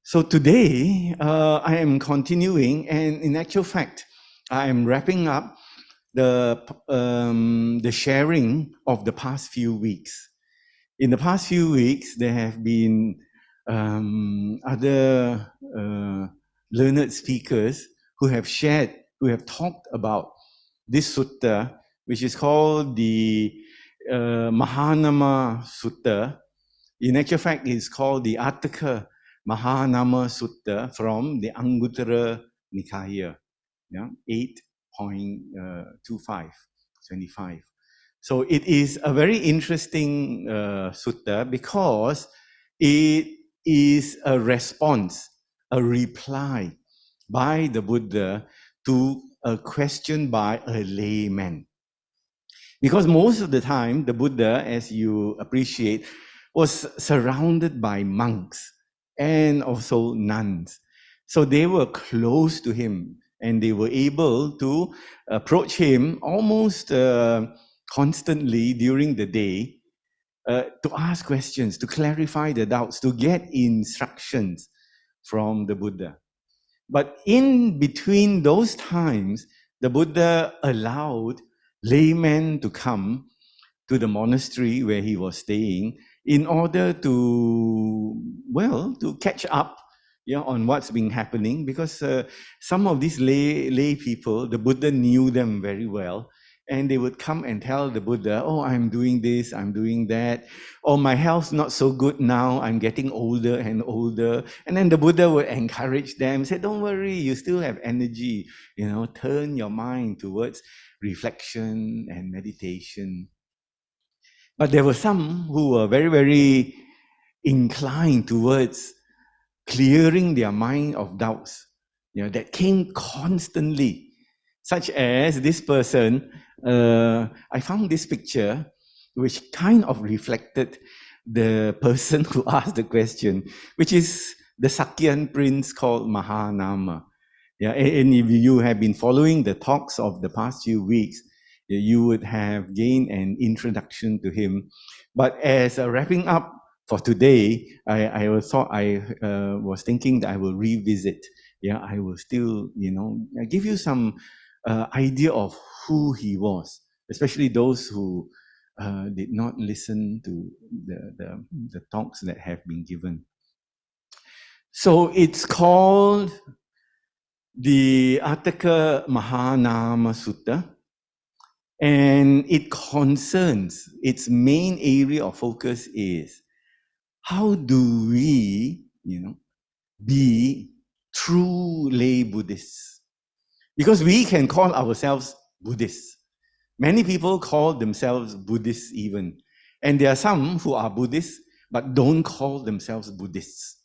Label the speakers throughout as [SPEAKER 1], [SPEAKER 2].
[SPEAKER 1] So today, I am continuing, and in actual fact, I am wrapping up the sharing of the past few weeks. In the past few weeks, there have been other learned speakers who have shared, who have talked about this sutta, which is called the Mahanama Sutta. In actual fact, it's called the Atthaka Mahanama Sutta from the Anguttara Nikaya, yeah, 8.25, 25. So it is a very interesting sutta because it is a response, a reply by the Buddha to a question by a layman. Because most of the time, the Buddha, as you appreciate, was surrounded by monks and also nuns. So they were close to him and they were able to approach him almost constantly during the day to ask questions, to clarify the doubts, to get instructions from the Buddha. But in between those times, the Buddha allowed laymen to come to the monastery where he was staying in order to, well, to catch up, on what's been happening, because some of these lay people, the Buddha knew them very well, and they would come and tell the Buddha, oh, I'm doing this, I'm doing that, oh, my health's not so good now, I'm getting older and older. And then the Buddha would encourage them, say, don't worry, you still have energy, turn your mind towards reflection and meditation. But there were some who were very, very inclined towards clearing their mind of doubts, that came constantly, such as this person. I found this picture which kind of reflected the person who asked the question, which is the Sakyan prince called Mahanama. Yeah, and if you have been following the talks of the past few weeks, you would have gained an introduction to him. But as a wrapping up for today, I was thinking that I will revisit. Yeah, I will still, give you some idea of who he was, especially those who did not listen to the talks that have been given. So it's called the Atthaka Mahanama Sutta, and it concerns, its main area of focus is how do we, be true lay Buddhists? Because we can call ourselves Buddhists. Many people call themselves Buddhists even. And there are some who are Buddhists but don't call themselves Buddhists.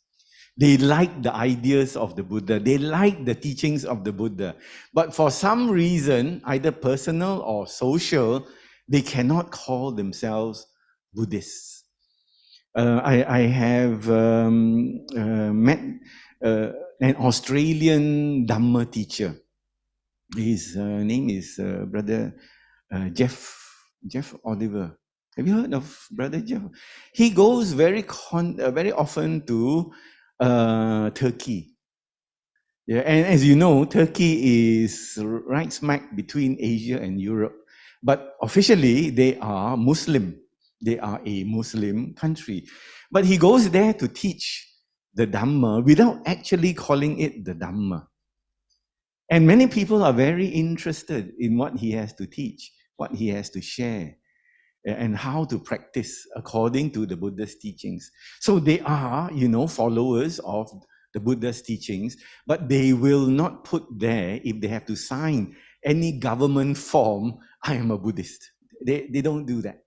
[SPEAKER 1] They like the ideas of the Buddha. They like the teachings of the Buddha. But for some reason, either personal or social, they cannot call themselves Buddhists. I have met an Australian Dhamma teacher. His name is Brother Jeff Oliver. Have you heard of Brother Jeff? He goes very often to Turkey. Yeah, and as you know, Turkey is right smack between Asia and Europe. But officially, they are Muslim. They are a Muslim country. But he goes there to teach the Dhamma without actually calling it the Dhamma. And many people are very interested in what he has to teach, what he has to share, and how to practice according to the Buddha's teachings. So they are, followers of the Buddha's teachings, but they will not put there, if they have to sign any government form, I am a Buddhist. They don't do that.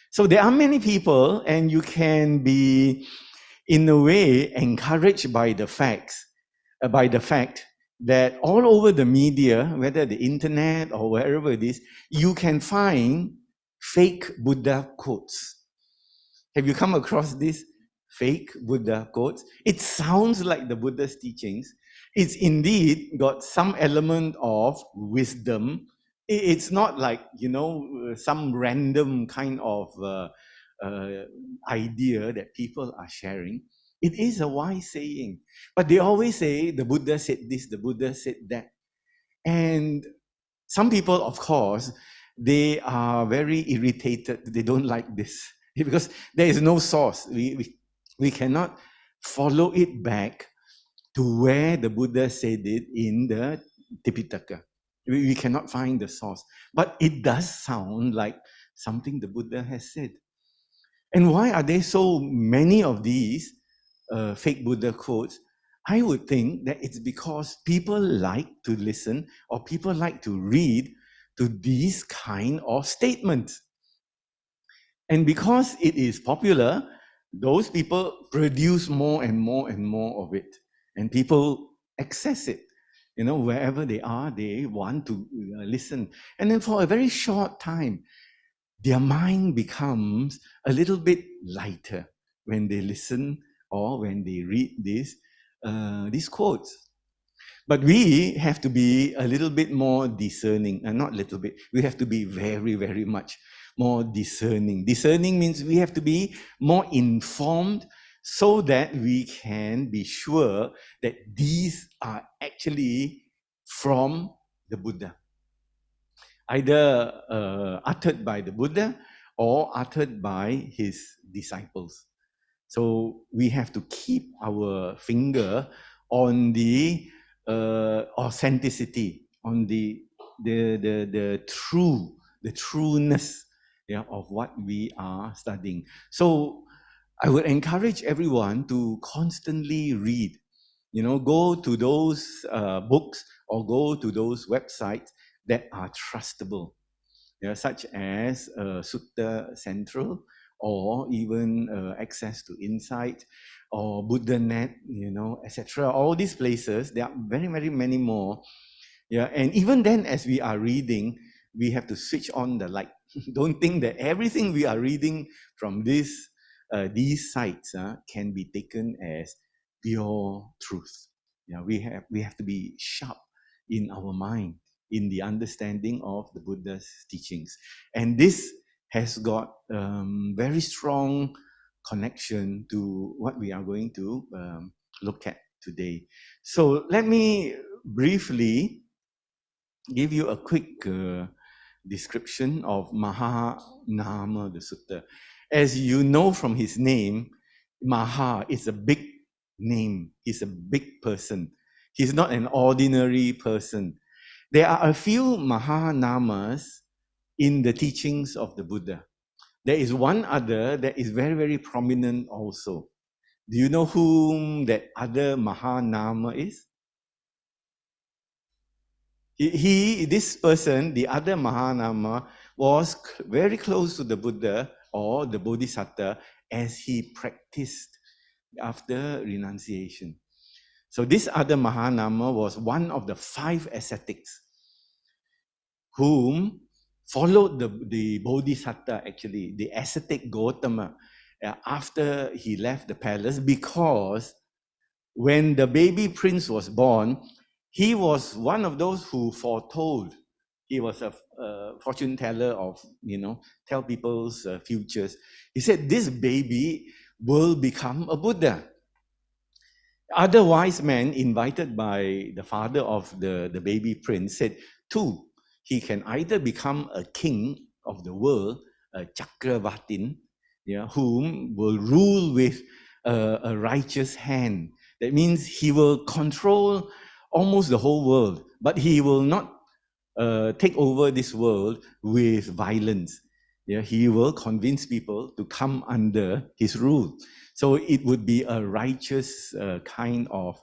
[SPEAKER 1] So there are many people, and you can be, in a way, encouraged by the fact that all over the media, whether the internet or wherever it is, you can find fake Buddha quotes. Have you come across these fake Buddha quotes? It sounds like the Buddha's teachings. It's indeed got some element of wisdom. It's not like, some random kind of idea that people are sharing. It is a wise saying. But they always say the Buddha said this, the Buddha said that. And some people, of course, they are very irritated. They don't like this because there is no source. We cannot follow it back to where the Buddha said it in the Tipitaka. We cannot find the source. But it does sound like something the Buddha has said. And why are there so many of these fake Buddha quotes? I would think that it's because people like to listen or people like to read to these kind of statements. And because it is popular, those people produce more and more and more of it. And people access it. Wherever they are, they want to listen. And then for a very short time, their mind becomes a little bit lighter when they listen or when they read these quotes. But we have to be a little bit more discerning, and not little bit, we have to be very, very much more discerning. Discerning means we have to be more informed so that we can be sure that these are actually from the Buddha, either uttered by the Buddha or uttered by his disciples. So we have to keep our finger on the authenticity, on the trueness, of what we are studying. So I would encourage everyone to constantly read. Go to those books or go to those websites that are trustable, such as Sutta Central, or even access to Insight or BuddhaNet, etc. All these places, there are very, very many more. Yeah, and even then, as we are reading, we have to switch on the light. Don't think that everything we are reading from these sites can be taken as pure truth. We have to be sharp in our mind in the understanding of the Buddha's teachings, and this has got very strong connection to what we are going to look at today. So let me briefly give you a quick description of Mahanama the Sutta. As you know from his name, Maha is a big name. He's a big person. He's not an ordinary person. There are a few Mahanamas in the teachings of the Buddha. There is one other that is very, very prominent also. Do you know whom that other Mahanama is? This person, the other Mahanama, was very close to the Buddha or the Bodhisattva as he practiced after renunciation. So this other Mahanama was one of the 5 ascetics whom followed the Bodhisattva, actually, the ascetic Gautama, after he left the palace, because when the baby prince was born, he was one of those who foretold. He was a fortune teller of, tell people's futures. He said, this baby will become a Buddha. Other wise men invited by the father of the baby prince said, 2, he can either become a king of the world, a Chakravartin, whom will rule with a righteous hand. That means he will control almost the whole world, but he will not take over this world with violence. He will convince people to come under his rule. So it would be a righteous kind of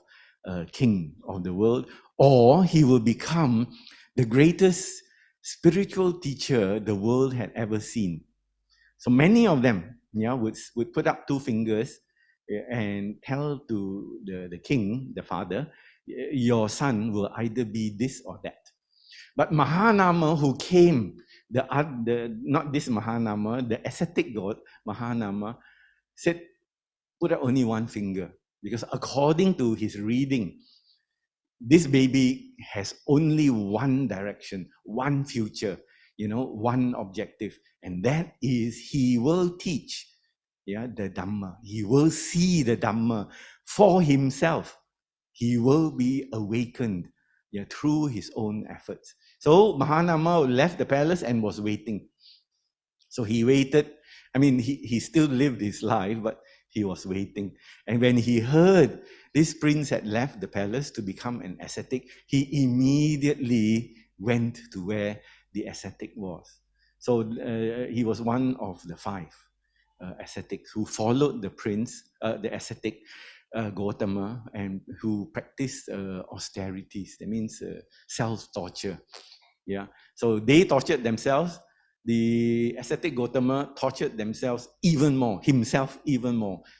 [SPEAKER 1] king of the world, or he will become the greatest spiritual teacher the world had ever seen. So many of them would put up 2 fingers and tell to the king, the father, your son will either be this or that. But Mahanama, who came, not this Mahanama, the ascetic god Mahanama, said, put up only 1 finger. Because according to his reading, this baby has only one direction, one future, one objective. And that is he will teach yeah, the Dhamma. He will see the Dhamma for himself. He will be awakened, yeah, through his own efforts. So Mahanama left the palace and was waiting. So he waited. I mean, he still lived his life, but he was waiting. And when he heard this prince had left the palace to become an ascetic, he immediately went to where the ascetic was. So he was one of the five ascetics who followed the prince, the ascetic Gautama, and who practiced austerities. That means self-torture. Yeah. So they tortured themselves. The ascetic Gautama tortured himself even more.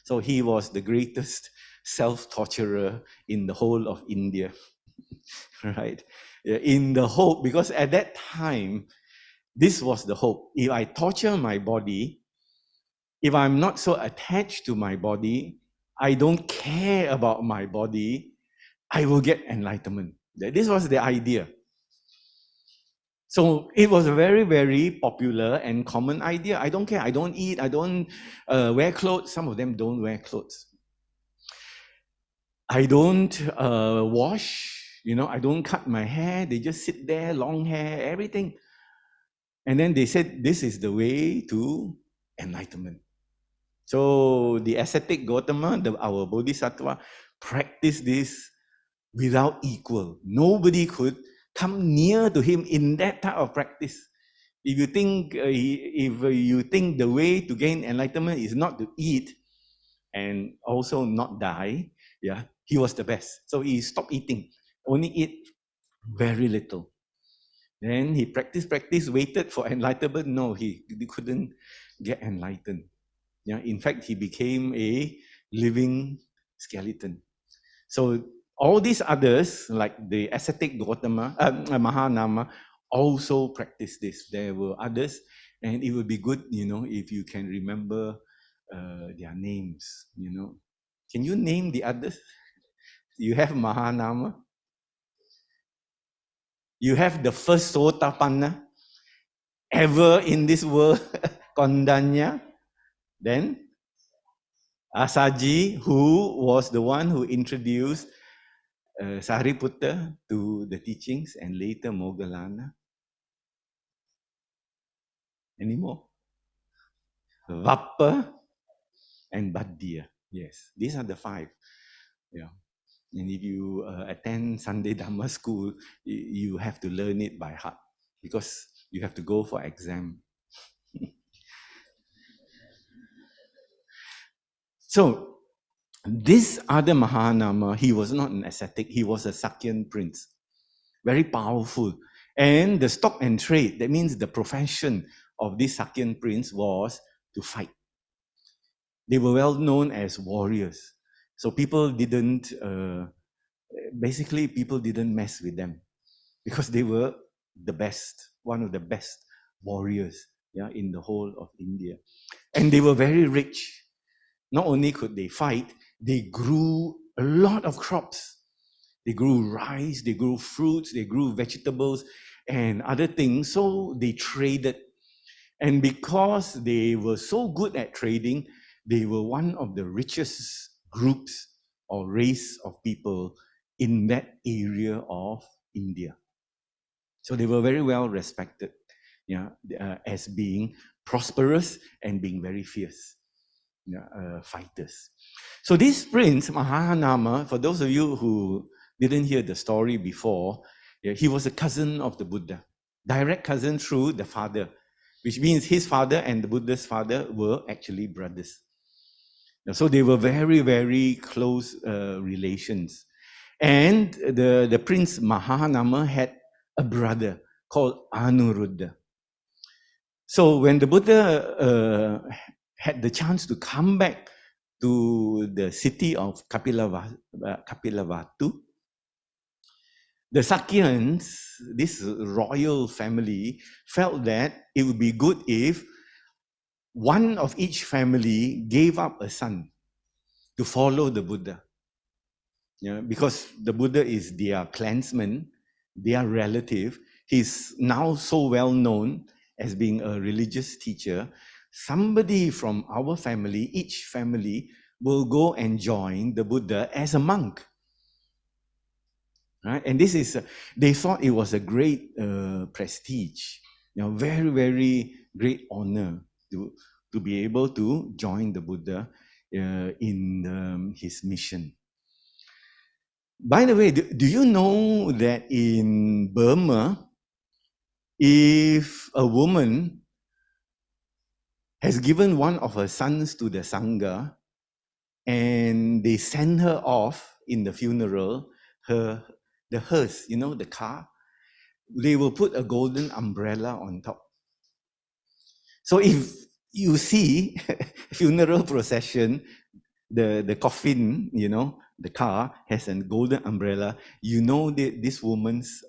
[SPEAKER 1] So he was the greatest self-torturer in the whole of India, right? Yeah, in the hope, because at that time, this was the hope. If I torture my body, if I'm not so attached to my body, I don't care about my body, I will get enlightenment. This was the idea. So it was a very, very popular and common idea. I don't care. I don't eat. I don't wear clothes. Some of them don't wear clothes. I don't wash. I don't cut my hair. They just sit there, long hair, everything. And then they said, this is the way to enlightenment. So the ascetic Gautama, our bodhisattva, practiced this without equal. Nobody could come near to him in that type of practice. If you think the way to gain enlightenment is not to eat and also not die, yeah, he was the best. So he stopped eating, only eat very little. Then he practiced, waited for enlightenment. No, he couldn't get enlightened. Yeah, in fact, he became a living skeleton. So all these others, like the ascetic Gautama, Mahanama, also practice this. There were others, and it would be good, if you can remember their names. Can you name the others? You have Mahanama. You have the first Sotapanna ever in this world, Kondanya. Then Asaji, who was the one who introduced Sariputta to the teachings, and later Moggallana. Any more? Vappa and Baddiya. Yes, these are the five. Yeah. And if you attend Sunday Dhamma school, you have to learn it by heart because you have to go for exam. So this other Mahanama, he was not an ascetic, he was a Sakyan prince. Very powerful. And the stock and trade, that means the profession of this Sakyan prince was to fight. They were well known as warriors. So people didn't mess with them because they were the best, one of the best warriors, yeah, in the whole of India. And they were very rich. Not only could they fight, they grew a lot of crops. They grew rice, they grew fruits, they grew vegetables and other things. So they traded. And because they were so good at trading, they were one of the richest groups or race of people in that area of India. So they were very well respected, yeah, as being prosperous and being very fierce, fighters. So this prince, Mahanama, for those of you who didn't hear the story before, yeah, he was a cousin of the Buddha, direct cousin through the father, which means his father and the Buddha's father were actually brothers. So they were very, very close relations. And the prince Mahanama had a brother called Anuruddha. So when the Buddha had the chance to come back to the city of Kapilavatu, the Sakyans, this royal family, felt that it would be good if one of each family gave up a son to follow the Buddha. Yeah, because the Buddha is their clansman, their relative. He's now so well known as being a religious teacher. somebody from our family, each family, will go and join the Buddha as a monk. Right? And this is, they thought it was a great prestige, very, very great honor to be able to join the Buddha in his mission. By the way, do you know that in Burma, if a woman has given one of her sons to the Sangha and they send her off in the funeral, the hearse, the car, they will put a golden umbrella on top. So if you see funeral procession, the coffin, the car has a golden umbrella, this woman's,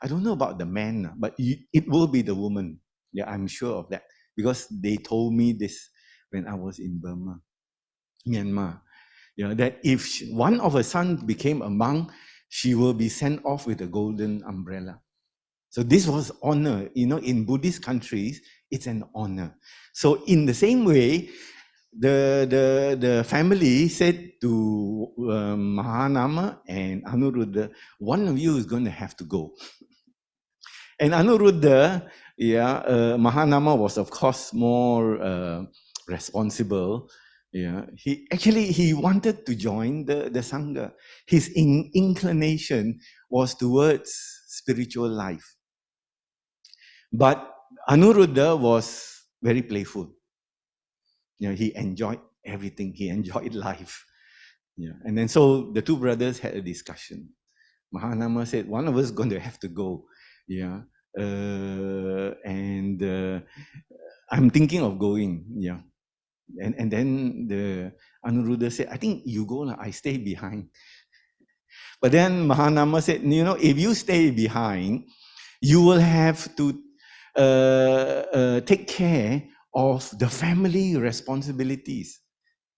[SPEAKER 1] I don't know about the man, but it will be the woman. Yeah, I'm sure of that because they told me this when I was in Burma, Myanmar. That if one of her sons became a monk, she will be sent off with a golden umbrella. So this was honor. In Buddhist countries, it's an honor. So in the same way, the family said to Mahanama and Anuruddha, one of you is going to have to go. And Anuruddha, Mahanama was of course more responsible. He wanted to join the Sangha. His inclination was towards spiritual life. But Anuruddha was very playful. He enjoyed everything. He enjoyed life. And then so the two brothers had a discussion. Mahanama said, one of us is going to have to go. And I'm thinking of going. And then the Anuruddha said, I think you go, I stay behind. But then Mahanama said, if you stay behind, you will have to take care of the family responsibilities.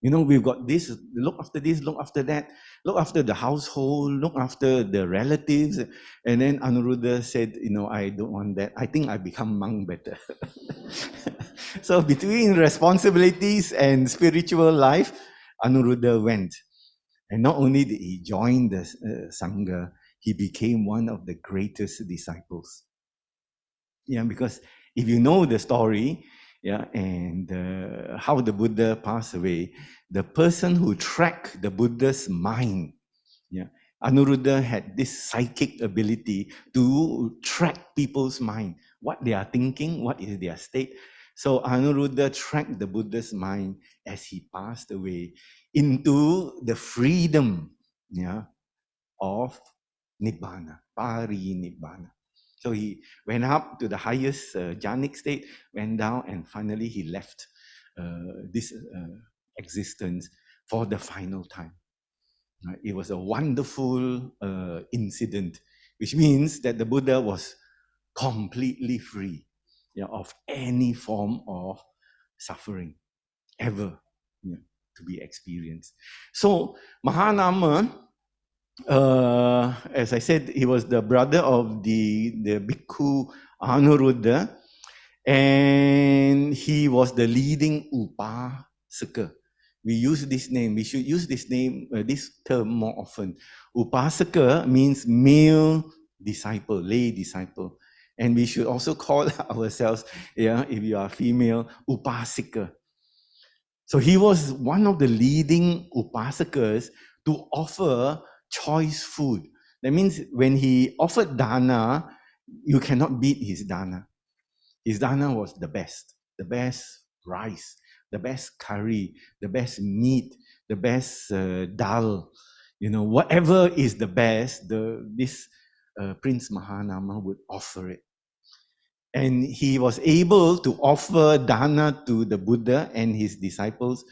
[SPEAKER 1] We've got this, look after that, look after the household, look after the relatives. And then Anuruddha said, I don't want that. I think I become monk better. So between responsibilities and spiritual life, Anuruddha went. And not only did he join the Sangha, he became one of the greatest disciples. Because if you know the story, and how the Buddha passed away, the person who tracked the Buddha's mind, Anuruddha had this psychic ability to track people's mind, what they are thinking, what is their state. So Anuruddha tracked the Buddha's mind as he passed away into the freedom of Nibbana, Pari-Nibbana. So he went up to the highest jhanic state, went down, and finally he left this existence for the final time. Right? It was a wonderful incident, which means that the Buddha was completely free of any form of suffering ever to be experienced. So Mahanama, as I said, he was the brother of the Bhikkhu Anuruddha, and he was the leading Upasaka. We use this name. We should use this name, this term more often. Upasaka means male disciple, lay disciple. And we should also call ourselves, if you are female, Upasika. So he was one of the leading Upasakas to offer choice food. That means when he offered dana, you cannot beat his dana. His dana was the best rice, the best curry, the best meat, the best dal. Whatever is the best, this Prince Mahanama would offer it. And he was able to offer dana to the Buddha and his disciples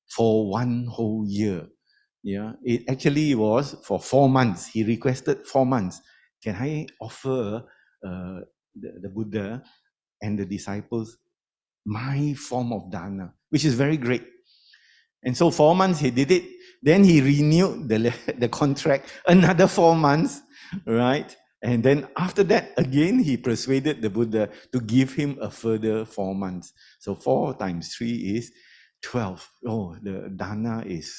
[SPEAKER 1] for one whole year. It actually was for 4 months. He requested 4 months. Can I offer the Buddha and the disciples my form of dana, which is very great. And so 4 months he did it. Then he renewed the contract another 4 months, right? And then after that, again, he persuaded the Buddha to give him a further 4 months. So 4 times 3 is 12. Oh, the dana is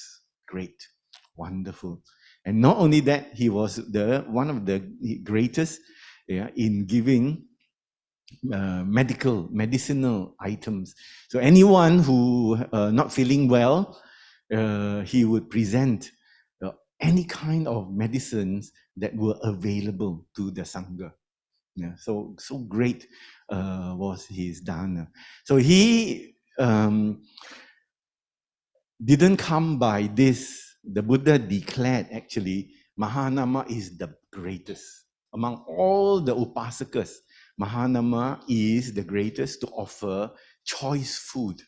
[SPEAKER 1] great, wonderful. And not only that, he was the one of the greatest, yeah, in giving medicinal items. So anyone who not feeling well, he would present any kind of medicines that were available to the sangha. Yeah, so great was his dana. So he didn't come by this. The Buddha declared actually Mahanama is the greatest among all the upasakas. Mahanama is the greatest to offer choice food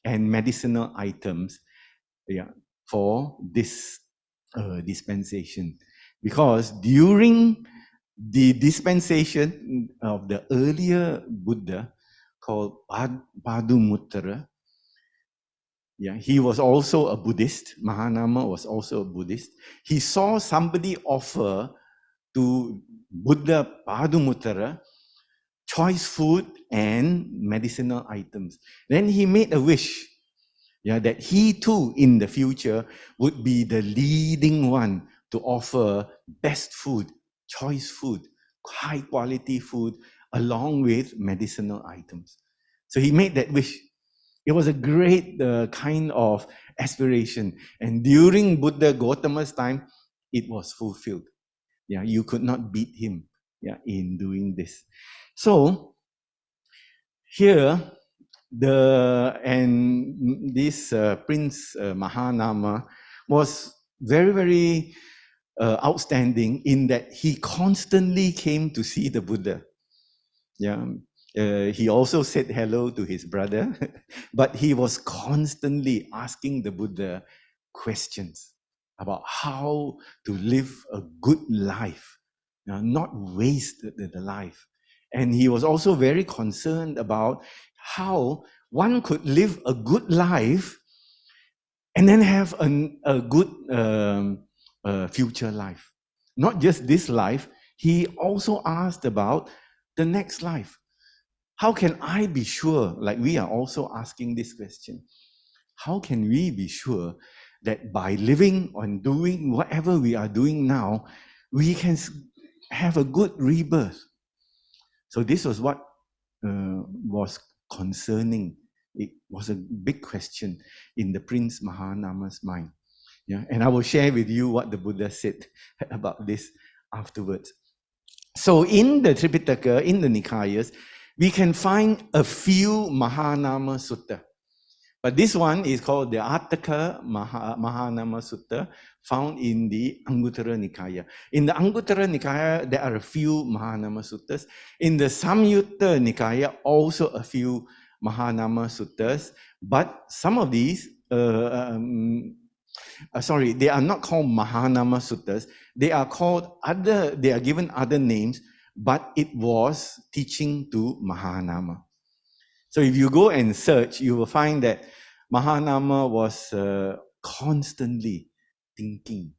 [SPEAKER 1] and medicinal items, yeah, for this dispensation. Because during the dispensation of the earlier Buddha called Padumuttara, yeah, he was also a Buddhist. Mahanama was also a Buddhist. He saw somebody offer to Buddha Padumuttara choice food and medicinal items. Then he made a wish, yeah, that he too in the future would be the leading one to offer best food, choice food, high quality food, along with medicinal items. So he made that wish. It was a great kind of aspiration. And during Buddha Gautama's time, it was fulfilled. Yeah, you could not beat him, yeah, in doing this. So here, this Prince Mahanama was very outstanding in that he constantly came to see the Buddha. Yeah. He also said hello to his brother, but he was constantly asking the Buddha questions about how to live a good life, not waste the life. And he was also very concerned about how one could live a good life and then have a good future life. Not just this life, he also asked about the next life. How can I be sure, like we are also asking this question, how can we be sure that by living and doing whatever we are doing now, we can have a good rebirth? So this was what was concerning. It was a big question in the Prince Mahanama's mind. Yeah, and I will share with you what the Buddha said about this afterwards. So in the Tripitaka, in the Nikayas, we can find a few Mahanama Sutta. But this one is called the Attaka Mahanama Sutta, found in the Anguttara Nikaya. In the Anguttara Nikaya, there are a few Mahanama Suttas. In the Samyutta Nikaya, also a few Mahanama Suttas. But some of these, they are not called Mahanama Suttas. They are given other names, but it was teaching to Mahanama. So if you go and search, you will find that Mahanama was constantly thinking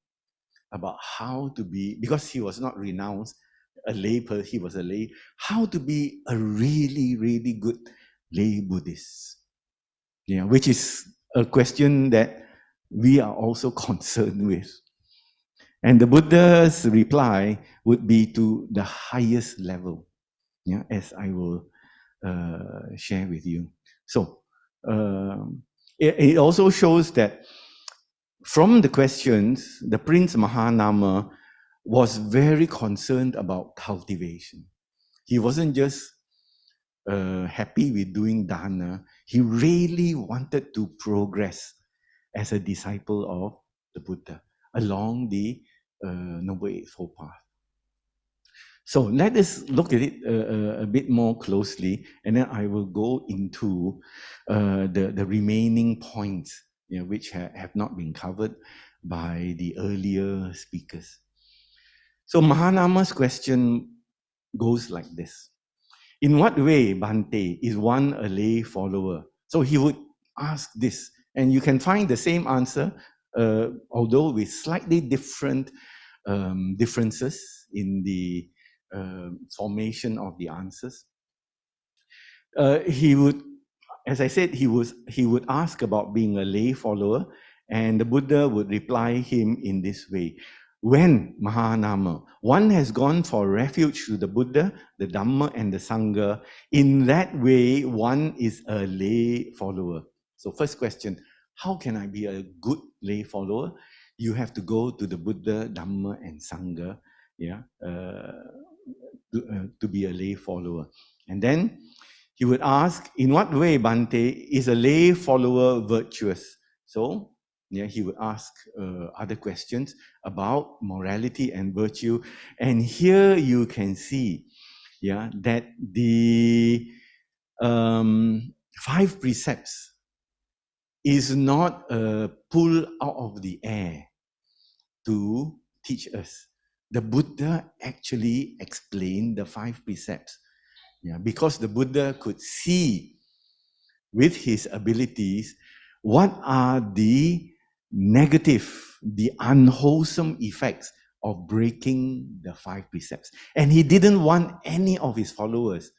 [SPEAKER 1] about how to be, because he was not renounced, he was a lay, how to be a really good lay Buddhist. Yeah, which is a question that we are also concerned with. And the Buddha's reply would be to the highest level, yeah, as I will share with you. So it also shows that from the questions, the Prince Mahanama was very concerned about cultivation. He wasn't just happy with doing dana. He really wanted to progress as a disciple of the Buddha along the Noble Eightfold Path. So let us look at it a bit more closely, and then I will go into the remaining points, you know, which have not been covered by the earlier speakers. So Mahanama's question goes like this. In what way, Bhante, is one a lay follower? So he would ask this, and you can find the same answer, although with slightly different differences in the formation of the answers. He would, as I said, he would ask about being a lay follower, and the Buddha would reply him in this way. When, Mahanama, one has gone for refuge to the Buddha, the Dhamma, and the Sangha, in that way, one is a lay follower. So first question, how can I be a good lay follower? You have to go to the Buddha, Dhamma, and Sangha, yeah, to be a lay follower. And then he would ask, in what way, Bante, is a lay follower virtuous? So, yeah, he would ask other questions about morality and virtue. And here you can see, yeah, that the 5 precepts is not pulled out of the air to teach us. The Buddha actually explained the 5 precepts. Yeah, because the Buddha could see with his abilities what are the negative, the unwholesome effects of breaking the 5 precepts. And he didn't want any of his followers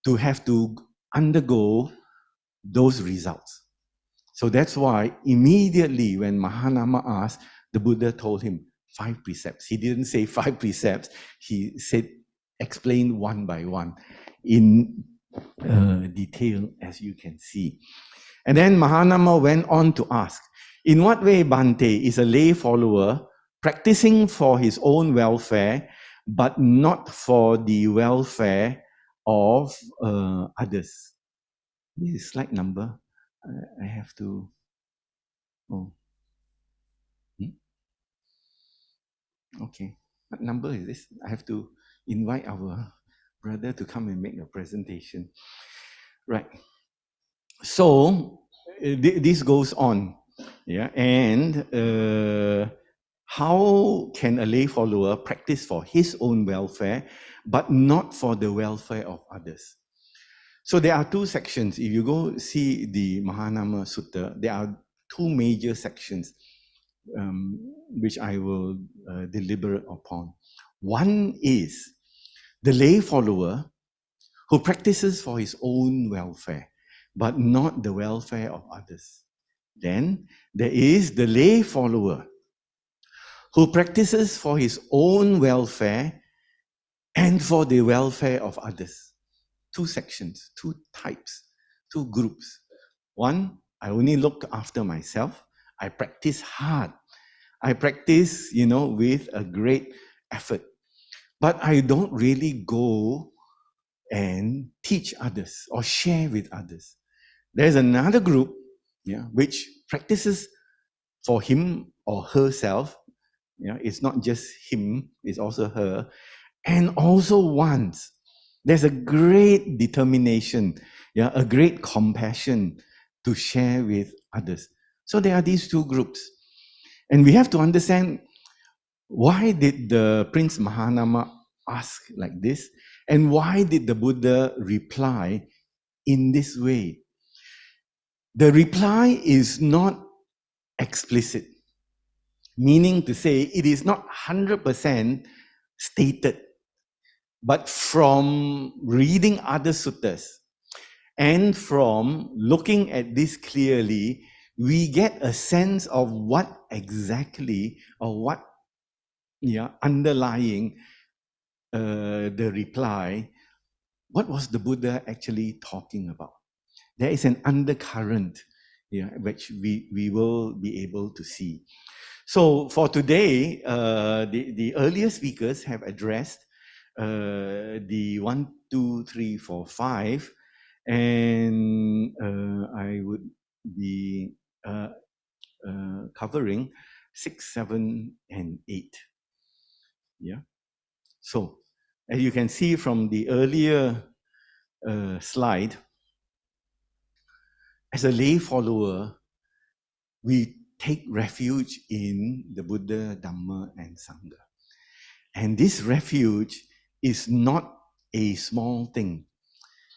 [SPEAKER 1] to have to undergo those results. So that's why immediately when Mahanama asked, the Buddha told him 5 precepts. He didn't say 5 precepts. He said, explain one by one in detail, as you can see. And then Mahanama went on to ask, in what way Bante is a lay follower practicing for his own welfare, but not for the welfare of others? This is slide number. I have to, oh, okay. What number is this? I have to invite our brother to come and make a presentation. Right. So this goes on, yeah. And how can a lay follower practice for his own welfare, but not for the welfare of others? So there are 2 sections. If you go see the Mahanama Sutta, there are 2 major sections which I will deliberate upon. One is the lay follower who practices for his own welfare, but not the welfare of others. Then there is the lay follower who practices for his own welfare and for the welfare of others. 2 sections, 2 types, 2 groups. One, I only look after myself. I practice hard. I practice, with a great effort. But I don't really go and teach others or share with others. There's another group, which practices for him or herself. It's not just him, it's also her. And also wants. There's a great determination, a great compassion to share with others. So there are these 2 groups. And we have to understand, why did the Prince Mahanama ask like this? And why did the Buddha reply in this way? The reply is not explicit, meaning to say it is not 100% stated. But from reading other suttas and from looking at this clearly, we get a sense of what exactly, or what underlying the reply. What was the Buddha actually talking about? There is an undercurrent, which we will be able to see. So for today, the earlier speakers have addressed the 1, 2, 3, 4, 5, and I would be covering 6, 7, and 8. Yeah. So as you can see from the earlier slide, as a lay follower, we take refuge in the Buddha, Dhamma, and Sangha. And this refuge is not a small thing.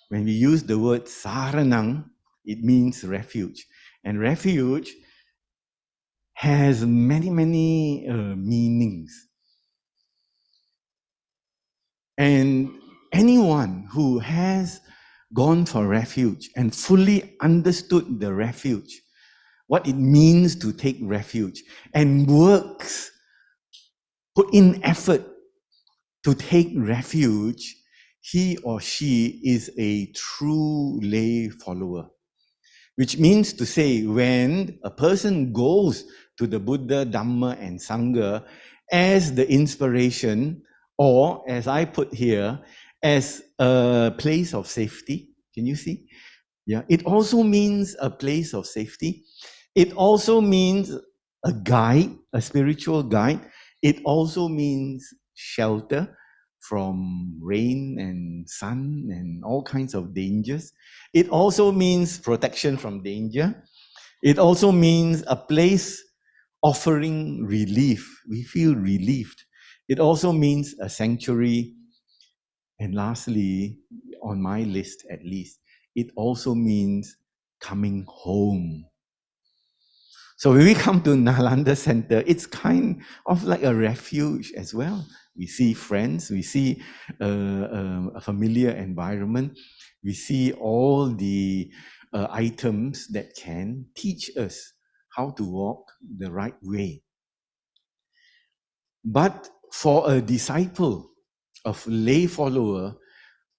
[SPEAKER 1] When we use the word saranang, it means refuge. And refuge has many, many meanings. And anyone who has gone for refuge and fully understood the refuge, what it means to take refuge, and works, put in effort to take refuge, he or she is a true lay follower. Which means to say, when a person goes to the Buddha, Dhamma, and Sangha as the inspiration, or as I put here, as a place of safety, can you see? Yeah, it also means a place of safety. It also means a guide, a spiritual guide. It also means shelter from rain and sun and all kinds of dangers. It also means protection from danger. It also means a place offering relief. We feel relieved. It also means a sanctuary. And lastly, on my list at least, it also means coming home. So when we come to Nalanda Center, it's kind of like a refuge as well. We see friends, we see a familiar environment, we see all the items that can teach us how to walk the right way. But for a disciple, of lay follower,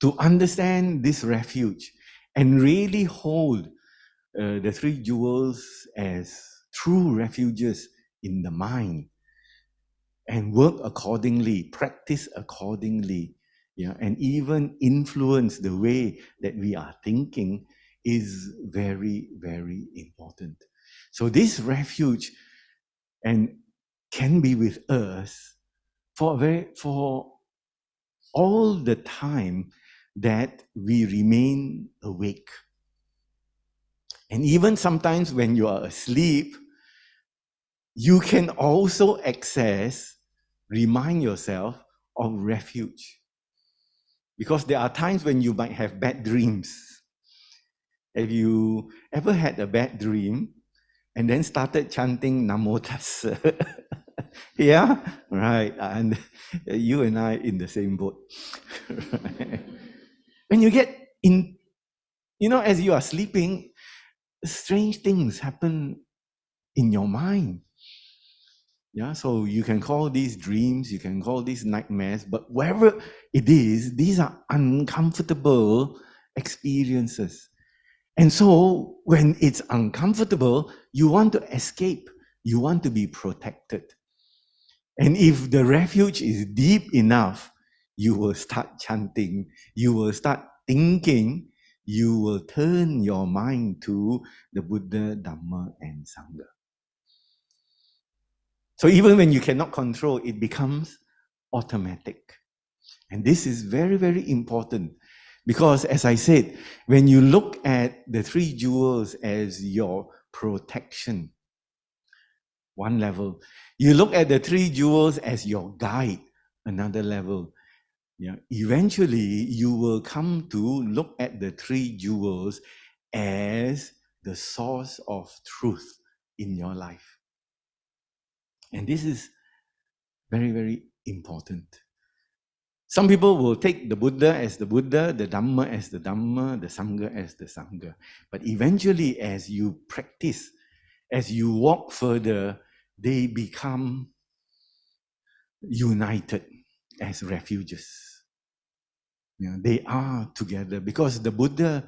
[SPEAKER 1] to understand this refuge and really hold the three jewels as true refuges in the mind and work accordingly, practice accordingly, yeah, and even influence the way that we are thinking is very, very important. So this refuge and can be with us for all the time that we remain awake. And even sometimes when you are asleep, you can also remind yourself of refuge. Because there are times when you might have bad dreams. Have you ever had a bad dream and then started chanting Namo Tassa? Yeah, right. And you and I in the same boat. Right. When you get in, as you are sleeping, strange things happen in your mind. Yeah, so you can call these dreams, you can call these nightmares, but wherever it is, these are uncomfortable experiences. And so when it's uncomfortable, you want to escape, you want to be protected. And if the refuge is deep enough, you will start chanting, you will start thinking, you will turn your mind to the Buddha, Dhamma, and Sangha. So even when you cannot control, it becomes automatic. And this is very, very important because, as I said, when you look at the three jewels as your protection, one level, you look at the three jewels as your guide, another level. Yeah, eventually you will come to look at the three jewels as the source of truth in your life. And this is very, very important. Some people will take the Buddha as the Buddha, the Dhamma as the Dhamma, the Sangha as the Sangha. But eventually, as you practice, as you walk further, they become united as refuges. They are together because the Buddha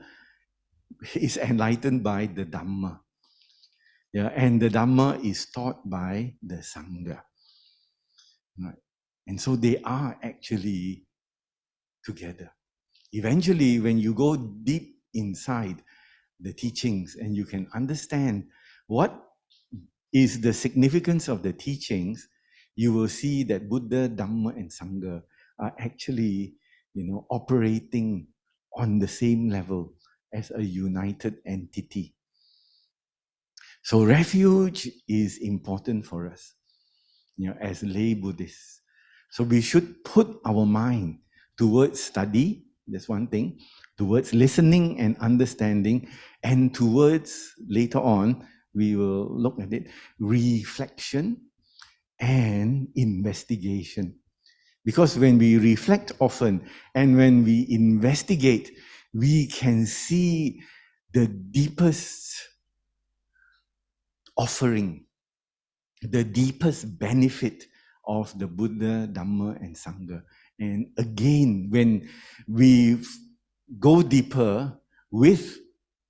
[SPEAKER 1] is enlightened by the Dhamma. And the Dhamma is taught by the Sangha. Right? And so they are actually together. Eventually, when you go deep inside the teachings and you can understand what is the significance of the teachings, you will see that Buddha, Dhamma, and Sangha are actually, operating on the same level as a united entity. So refuge is important for us, as lay Buddhists. So we should put our mind towards study, that's one thing, towards listening and understanding, and towards, later on, we will look at it, reflection and investigation. Because when we reflect often and when we investigate, we can see the deepest offering, the deepest benefit of the Buddha, Dhamma, and Sangha. And again, when we go deeper with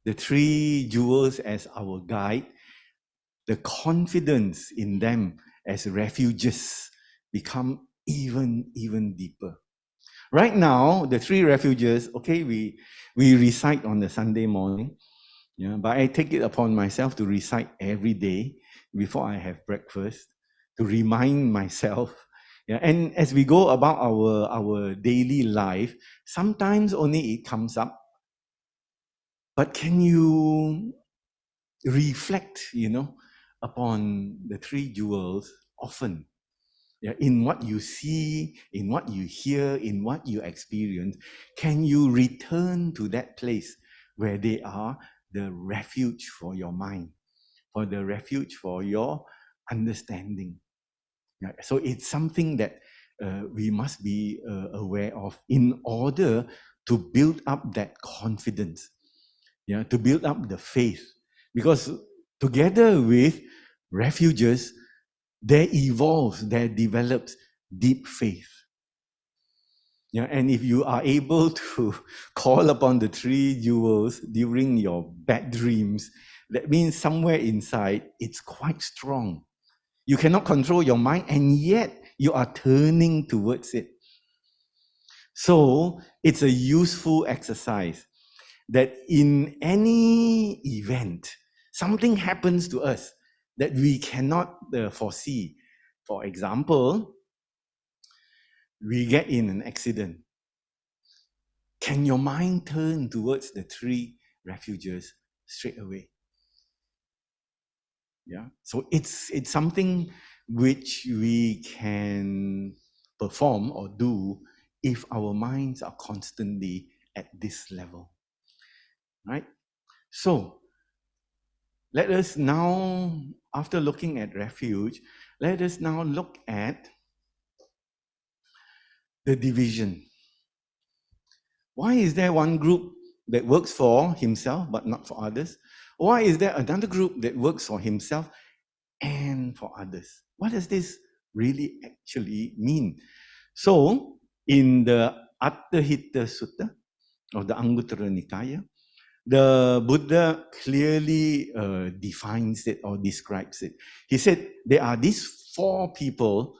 [SPEAKER 1] the three jewels as our guide, the confidence in them as refuges become even deeper. Right now, the three refuges, okay, we recite on the Sunday morning, yeah, but I take it upon myself to recite every day before I have breakfast to remind myself. Yeah, and as we go about our daily life, sometimes only it comes up. But can you reflect, upon the three jewels often? Yeah, in what you see, in what you hear, in what you experience, can you return to that place where they are the refuge for your mind, for the refuge for your understanding? Yeah, so it's something that we must be aware of in order to build up that confidence, yeah, to build up the faith. Because together with refuges, there evolves, there develops deep faith. Yeah, and if you are able to call upon the three jewels during your bad dreams, that means somewhere inside it's quite strong. You cannot control your mind, and yet you are turning towards it. So it's a useful exercise that in any event, something happens to us that we cannot foresee. For example, we get in an accident. Can your mind turn towards the three refuges straight away? Yeah. So it's something which we can perform or do if our minds are constantly at this level. Right? So let us now, after looking at refuge, let us now look at the division. Why is there one group that works for himself but not for others? Why is there another group that works for himself and for others? What does this really actually mean? So, in the Attahita Sutta of the Anguttara Nikaya, the Buddha clearly defines it or describes it. He said there are these four people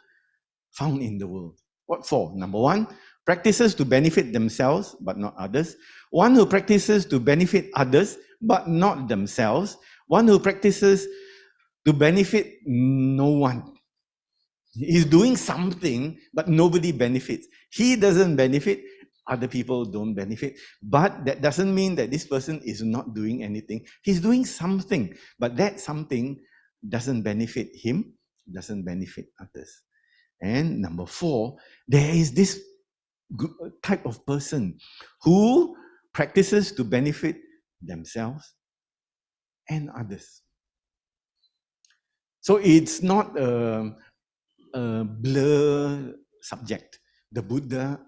[SPEAKER 1] found in the world. What for? Number one, practices to benefit themselves but not others. One who practices to benefit others but not themselves. One who practices to benefit no one. He's doing something, but nobody benefits. He doesn't benefit, other people don't benefit. But that doesn't mean that this person is not doing anything. He's doing something, but that something doesn't benefit him, doesn't benefit others. And number four, there is this type of person who practices to benefit themselves and others. So it's not a blur subject. The Buddha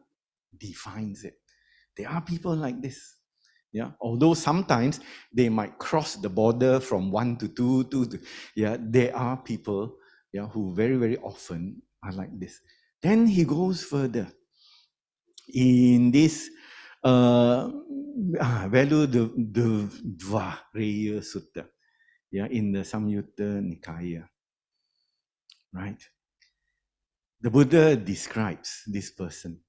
[SPEAKER 1] defines it. There are people like this. Yeah, although sometimes they might cross the border from one to two to yeah, there are people, yeah, who very often are like this. Then he goes further in this value the Dvareya Sutta, yeah, in the Samyutta Nikaya, right? The Buddha describes this person,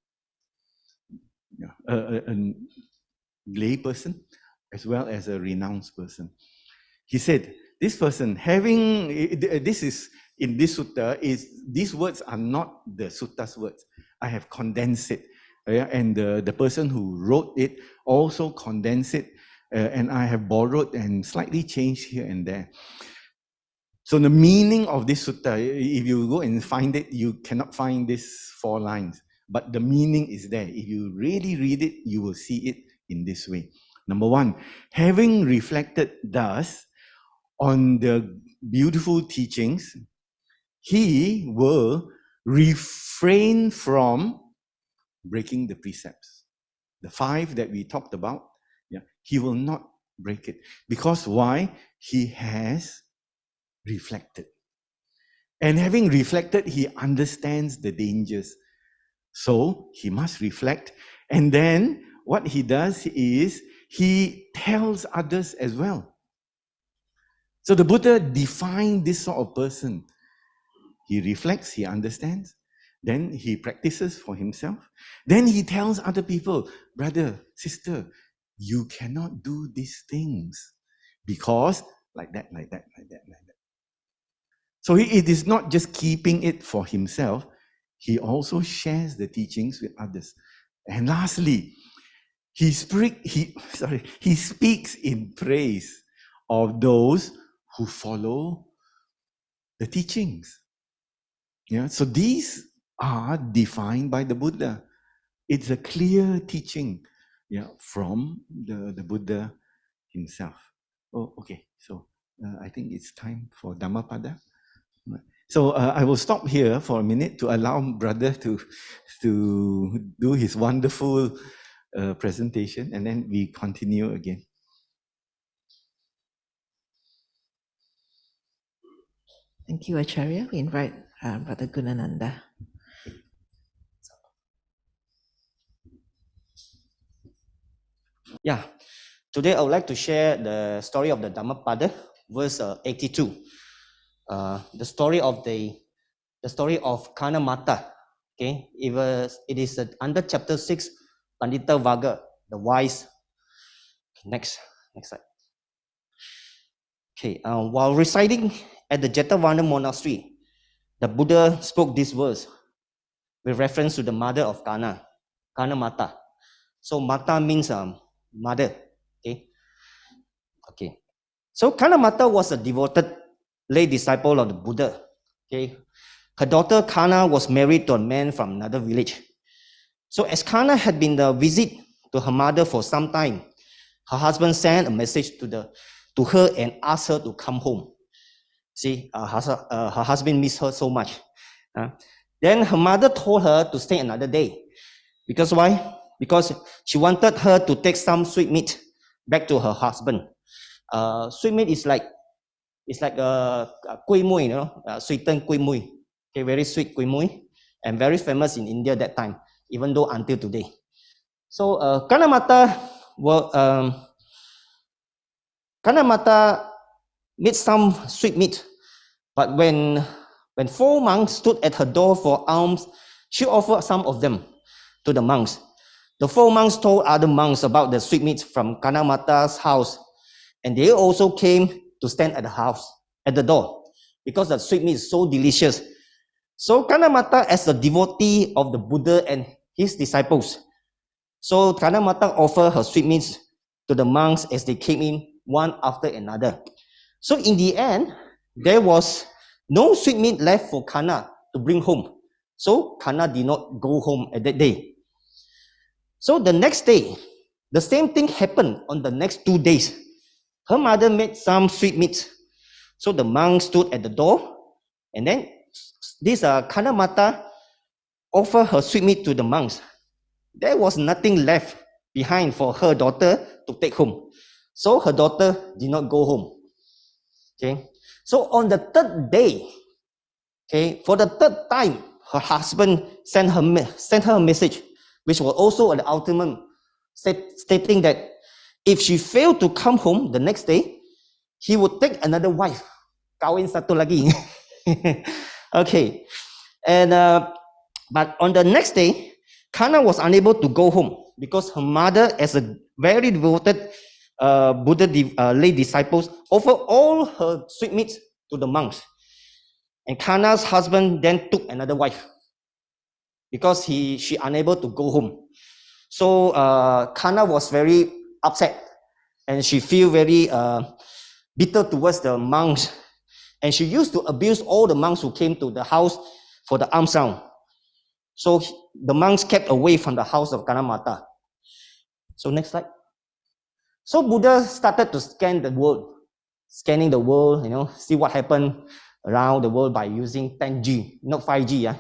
[SPEAKER 1] yeah, a lay person as well as a renounced person. He said, this person having, this is, in this sutta, is these words are not the sutta's words. I have condensed it. And the person who wrote it also condensed it. And I have borrowed and slightly changed here and there. So the meaning of this sutta, if you go and find it, you cannot find these 4 lines. But the meaning is there. If you really read it, you will see it in this way. Number 1, having reflected thus on the beautiful teachings, he will refrain from breaking the precepts. The 5 that we talked about, yeah, he will not break it. Because why? He has reflected. And having reflected, he understands the dangers. So he must reflect. And then what he does is he tells others as well. So the Buddha defined this sort of person. He reflects, he understands, then he practices for himself. Then he tells other people, brother, sister, you cannot do these things because like that, like that, like that, like that. So it is not just keeping it for himself, he also shares the teachings with others. And lastly, he speaks in praise of those who follow the teachings. Yeah, so these are defined by the Buddha. It's a clear teaching, yeah, from the Buddha himself. Oh, okay. So I think it's time for Dhammapada. So I will stop here for a minute to allow brother to do his wonderful presentation, and then we continue again.
[SPEAKER 2] Thank you, Acharya. We invite Brother Gunananda.
[SPEAKER 3] Yeah, today I would like to share the story of the Dhammapada, verse 82. The story of Kanamata. Okay, it is under chapter 6, Pandita Vaga, the wise. Next slide. Okay, while residing at the Jetavana monastery, the Buddha spoke this verse with reference to the mother of Kanamata. So Mata means mother. Okay. So Kanamata was a devoted lay disciple of the Buddha. Okay. Her daughter Kana was married to a man from another village. So as Kana had been the visit to her mother for some time, her husband sent a message to her and asked her to come home. See, her husband missed her so much. Then her mother told her to stay another day. Because why? Because she wanted her to take some sweet meat back to her husband. Sweet meat is like a kuih mui, sweetened kuih mui. Okay, very sweet kuih mui, and very famous in India that time, even though until today. So Kanamata made some sweet meat, but when 4 monks stood at her door for alms, she offered some of them to the monks. The 4 monks told other monks about the sweet meat from Kanamata's house, and they also came to stand at the door, because the sweet meat is so delicious. So Kanamata, as a devotee of the Buddha and his disciples, so Kanamata offered her sweet meats to the monks as they came in one after another. So in the end, there was no sweet meat left for Kana to bring home. So Kana did not go home at that day. So the next day, the same thing happened on the next 2 days. Her mother made some sweet meat. So the monk stood at the door, and then this Kanamata offered her sweet meat to the monks. There was nothing left behind for her daughter to take home. So her daughter did not go home. Okay. So on the 3rd day, okay, for the 3rd time, her husband sent her a message, which was also an ultimatum, stating that if she failed to come home the next day, he would take another wife. Kawin satu lagi. Okay. And but on the next day, Kana was unable to go home because her mother, as a very devoted Buddha lay disciples, offered all her sweetmeats to the monks. And Kana's husband then took another wife because she unable to go home. So Kana was very upset, and she feel very bitter towards the monks, and she used to abuse all the monks who came to the house for the alms round. So the monks kept away from the house of Kanamata. So next slide. So Buddha started to scanning the world, see what happened around the world by using 10G, not 5G.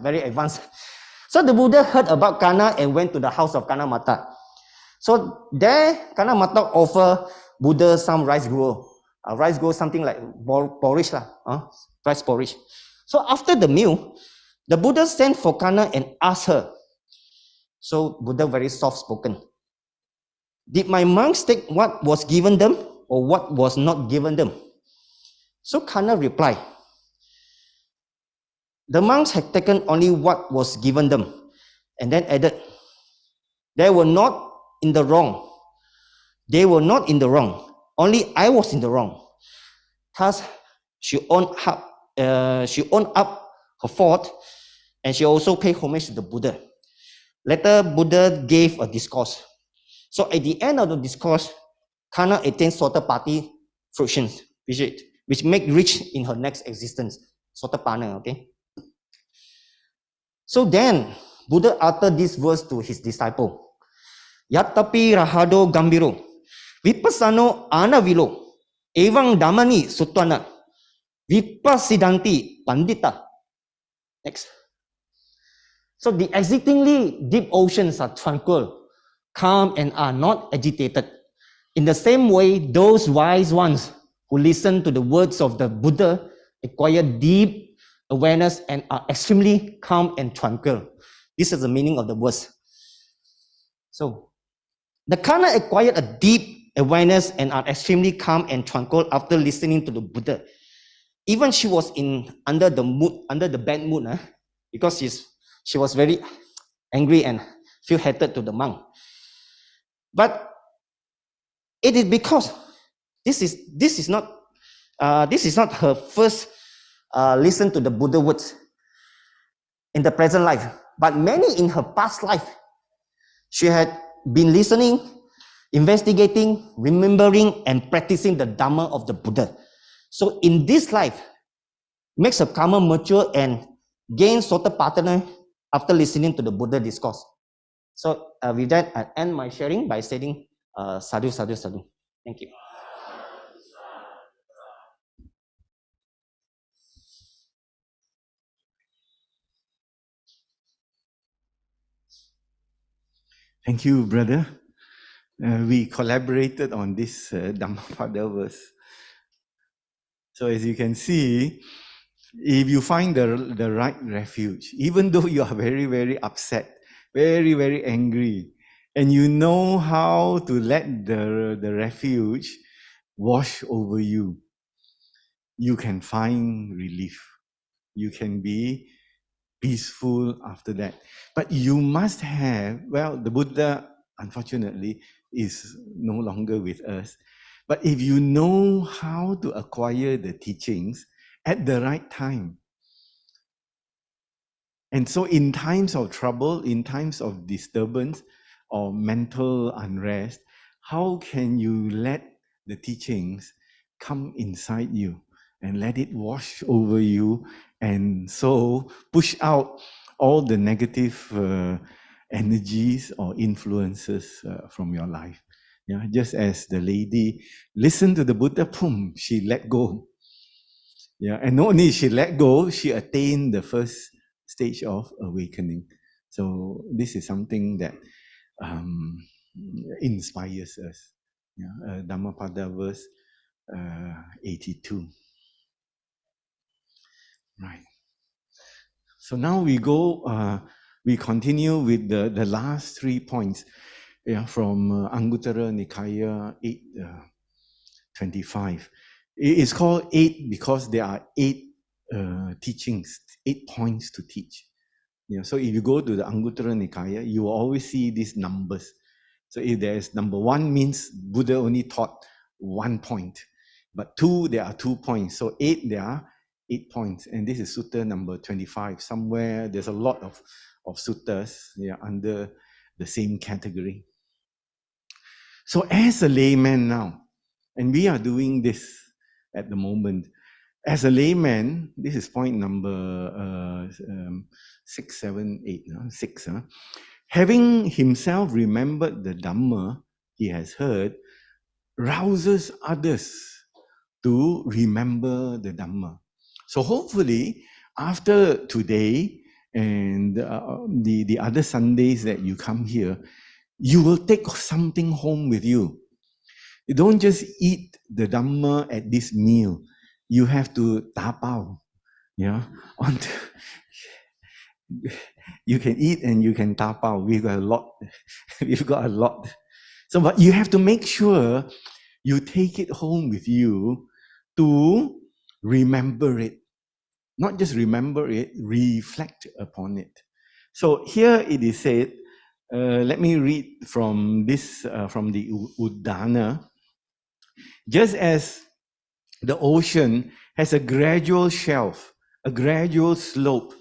[SPEAKER 3] Very advanced. So the Buddha heard about Kana and went to the house of Kanamata. So there, Kanamata offered Buddha some rice gruel. Rice gruel, something like porridge, rice porridge. So after the meal, the Buddha sent for Kana and asked her. So Buddha very soft-spoken. Did my monks take what was given them or what was not given them? So Kana replied, the monks had taken only what was given them, and then added, they were not in the wrong. They were not in the wrong. Only I was in the wrong. Thus, she owned up her fault, and she also paid homage to the Buddha. Later, Buddha gave a discourse. So at the end of the discourse, Kana attained Sotapatti fruitions, which make rich in her next existence. Sotapanna, okay? So then, Buddha uttered this verse to his disciple. Yatapi rahado gambiro, vipassano anavilo, evang damani suttana, vipassidanti pandita. Next. So the exceedingly deep oceans are tranquil, calm, and are not agitated. In the same way, those wise ones who listen to the words of the Buddha acquire deep awareness and are extremely calm and tranquil. This is the meaning of the verse. So, the Kana acquired a deep awareness and are extremely calm and tranquil after listening to the Buddha. Even she was under the bad mood, because she was very angry and feel hatred to the monk. But it is because this is not her first listen to the Buddha words in the present life, but many in her past life. She had been listening, investigating, remembering, and practicing the Dhamma of the Buddha. So in this life, makes her karma mature and gain Sotapanna after listening to the Buddha discourse. So with that, I end my sharing by saying sadhu, sadhu, sadhu. Thank you.
[SPEAKER 1] Thank you, brother. We collaborated on this Dhammapada verse. So as you can see, if you find the right refuge, even though you are very, very upset, very, very angry, and you know how to let the refuge wash over you, you can find relief. You can be peaceful after that. But you must have, well, the Buddha, unfortunately, is no longer with us. But if you know how to acquire the teachings at the right time, and so in times of trouble, in times of disturbance or mental unrest, how can you let the teachings come inside you and let it wash over you and so push out all the negative energies or influences from your life? Yeah, just as the lady listened to the Buddha, boom, she let go. Yeah, and not only she let go, she attained the first stage of awakening. So this is something that inspires us. Yeah, Dhammapada verse 82. Right. So now we continue with the last 3 points, from Anguttara Nikaya 8:25. It is called 8 because there are 8 teachings, 8 points to teach. So if you go to the Anguttara Nikaya, you will always see these numbers. So if there's number 1 means Buddha only taught 1 point, but 2 there are 2 points. So 8 there are 8 points, and this is Sutta number 25. Somewhere there's a lot of suttas under the same category. So as a layman now, and we are doing this at the moment. As a layman, this is point number 6, 7, 8, 6. Having himself remembered the Dhamma he has heard, rouses others to remember the Dhamma. So hopefully, after today, and the other Sundays that you come here, you will take something home with you. You don't just eat the Dhamma at this meal. You have to tapao, yeah. On you can eat and you can tapao. We've got a lot. We've got a lot. So, but you have to make sure you take it home with you to remember it. Not just remember it, reflect upon it. So here it is said, let me read from this, from the Uddana. Just as the ocean has a gradual shelf, a gradual slope,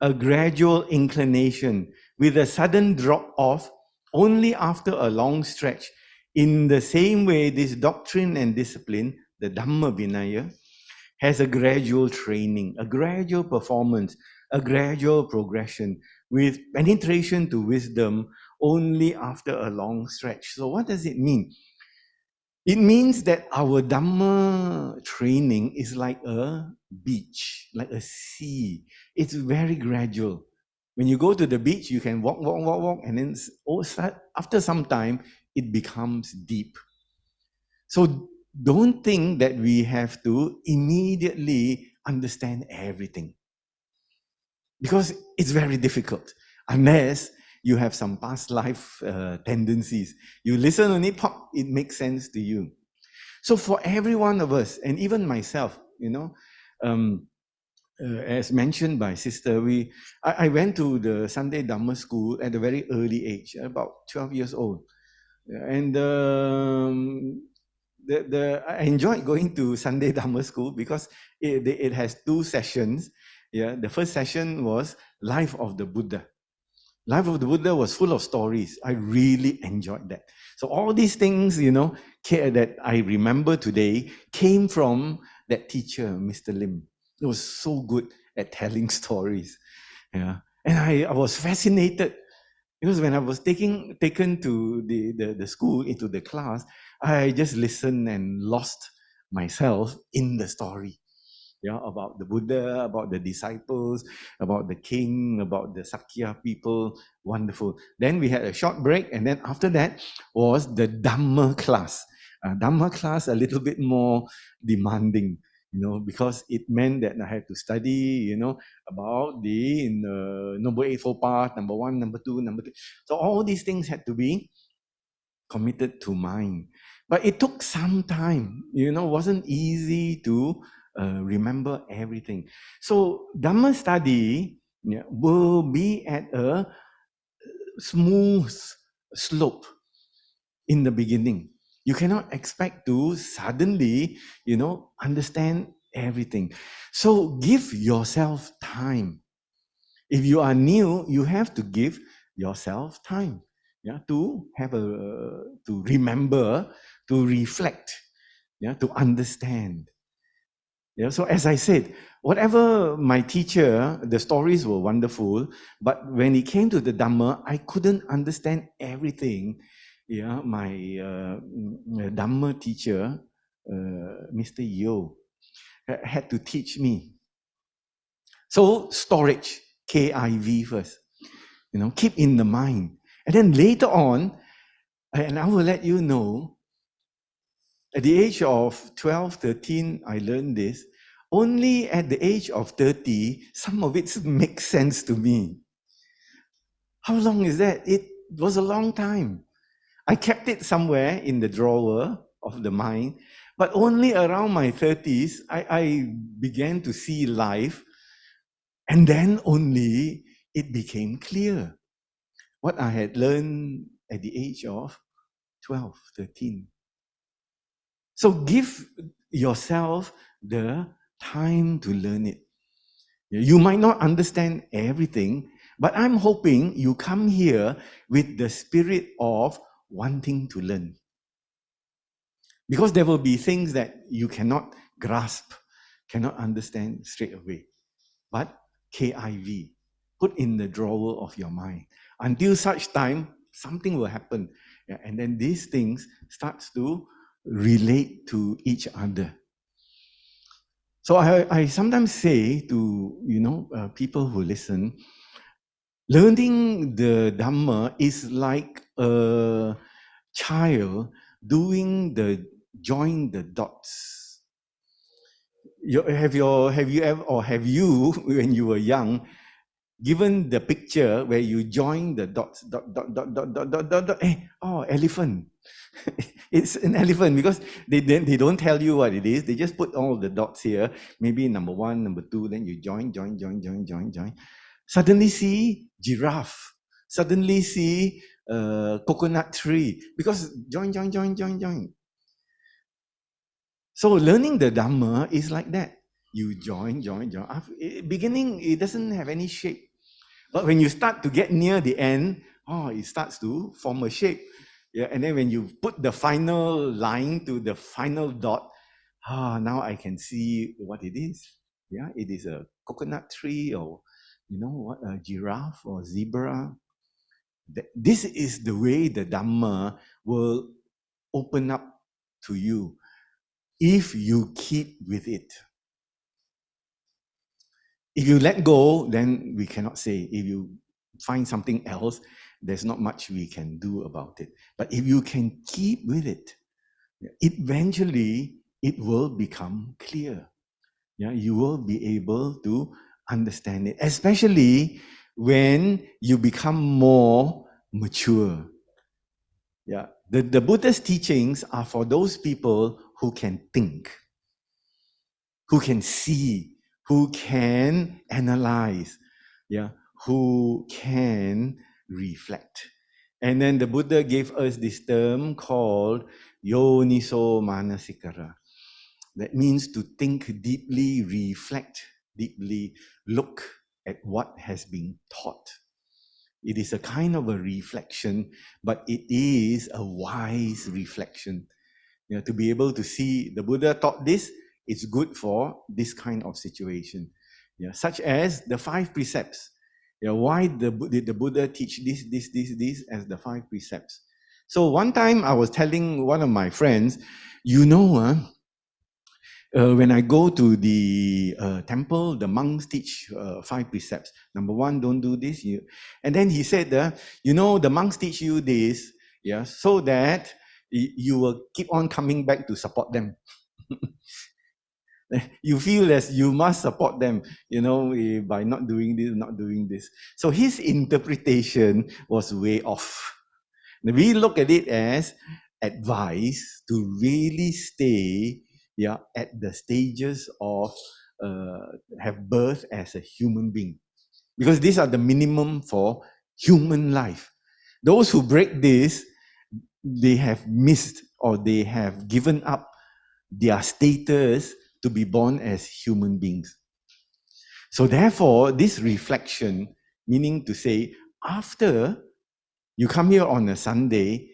[SPEAKER 1] a gradual inclination, with a sudden drop off only after a long stretch. In the same way, this doctrine and discipline, the Dhamma Vinaya, has a gradual training, a gradual performance, a gradual progression, with penetration to wisdom only after a long stretch. So, what does it mean? It means that our Dhamma training is like a beach, like a sea. It's very gradual. When you go to the beach, you can walk, and then after some time, it becomes deep. So don't think that we have to immediately understand everything, because it's very difficult unless you have some past life tendencies. You listen on it, pop, it makes sense to you. So for every one of us, and even myself, as mentioned by Sister, I went to the Sunday Dhamma school at a very early age, about 12 years old. And I enjoyed going to Sunday Dhamma school because it has two sessions. Yeah, the first session was Life of the Buddha. Life of the Buddha was full of stories. I really enjoyed that. So all these things, that I remember today came from that teacher, Mr. Lim. He was so good at telling stories. Yeah. And I was fascinated because when I was taken to the school, into the class, I just listened and lost myself in the story. Yeah, about the Buddha, about the disciples, about the king, about the Sakya people. Wonderful. Then we had a short break, and then after that was the Dhamma class. Dhamma class a little bit more demanding, because it meant that I had to study, about the Noble Eightfold Path, number 1, number 2, number 3. So all these things had to be committed to mind. But it took some time, wasn't easy to remember everything. So Dhamma study will be at a smooth slope in the beginning. You cannot expect to suddenly, understand everything. So give yourself time. If you are new, you have to give yourself time, to have to remember, to reflect, to understand. So as I said, whatever my teacher, the stories were wonderful, but when it came to the Dhamma, I couldn't understand everything. My Dhamma teacher, Mr. Yo, had to teach me. So storage, KIV first, keep in the mind. And then later on, and I will let you know, at the age of 12, 13, I learned this. Only at the age of 30, some of it makes sense to me. How long is that? It was a long time. I kept it somewhere in the drawer of the mind, but only around my 30s, I began to see life, and then only it became clear what I had learned at the age of 12, 13. So give yourself the time to learn it. You might not understand everything, but I'm hoping you come here with the spirit of wanting to learn. Because there will be things that you cannot grasp, cannot understand straight away. But KIV, put in the drawer of your mind. Until such time, something will happen. And then these things starts to relate to each other. So I sometimes say to people who listen, Learning the Dhamma is like a child doing the join the dots. Have you ever, or have you when you were young, given the picture where you join the dots, dot, elephant. It's an elephant because they don't tell you what it is. They just put all the dots here. Maybe number 1, number 2, then you join. Suddenly see giraffe. Suddenly see coconut tree because join. So learning the Dhamma is like that. You join. Beginning, it doesn't have any shape. But when you start to get near the end, it starts to form a shape. Yeah, and then when you put the final line to the final dot, now I can see what it is. Yeah, it is a coconut tree, or a giraffe or zebra. This is the way the Dhamma will open up to you if you keep with it. If you let go, then we cannot say. If you find something else, there's not much we can do about it. But if you can keep with it, eventually it will become clear. Yeah, you will be able to understand it, especially when you become more mature. Yeah, the Buddha's teachings are for those people who can think, who can see, who can analyze, who can reflect. And then the Buddha gave us this term called Yoniso Manasikara. That means to think deeply, reflect deeply, look at what has been taught. It is a kind of a reflection, but it is a wise reflection. To be able to see the Buddha taught this, it's good for this kind of situation. Such as the 5 precepts. Why did the Buddha teach this as the 5 precepts? So one time I was telling one of my friends, when I go to the temple, the monks teach 5 precepts. Number 1, don't do this. And then he said, the monks teach you this, so that you will keep on coming back to support them. You feel as you must support them, by not doing this. So his interpretation was way off. We look at it as advice to really stay at the stages of have birth as a human being, because these are the minimum for human life. Those who break this, they have missed, or they have given up their status to be born as human beings. So therefore, this reflection, meaning to say, after you come here on a Sunday,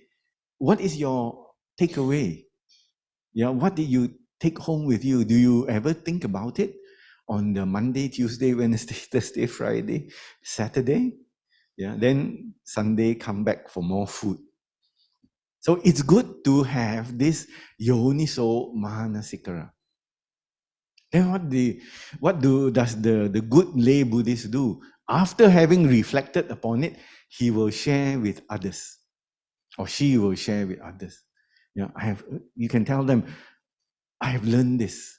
[SPEAKER 1] what is your takeaway? What did you take home with you? Do you ever think about it on the Monday, Tuesday, Wednesday, Thursday, Friday, Saturday? Then Sunday, come back for more food. So it's good to have this Yoniso Manasikara. Then does the good lay Buddhist do? After having reflected upon it, he will share with others, or she will share with others. You can tell them, I have learned this.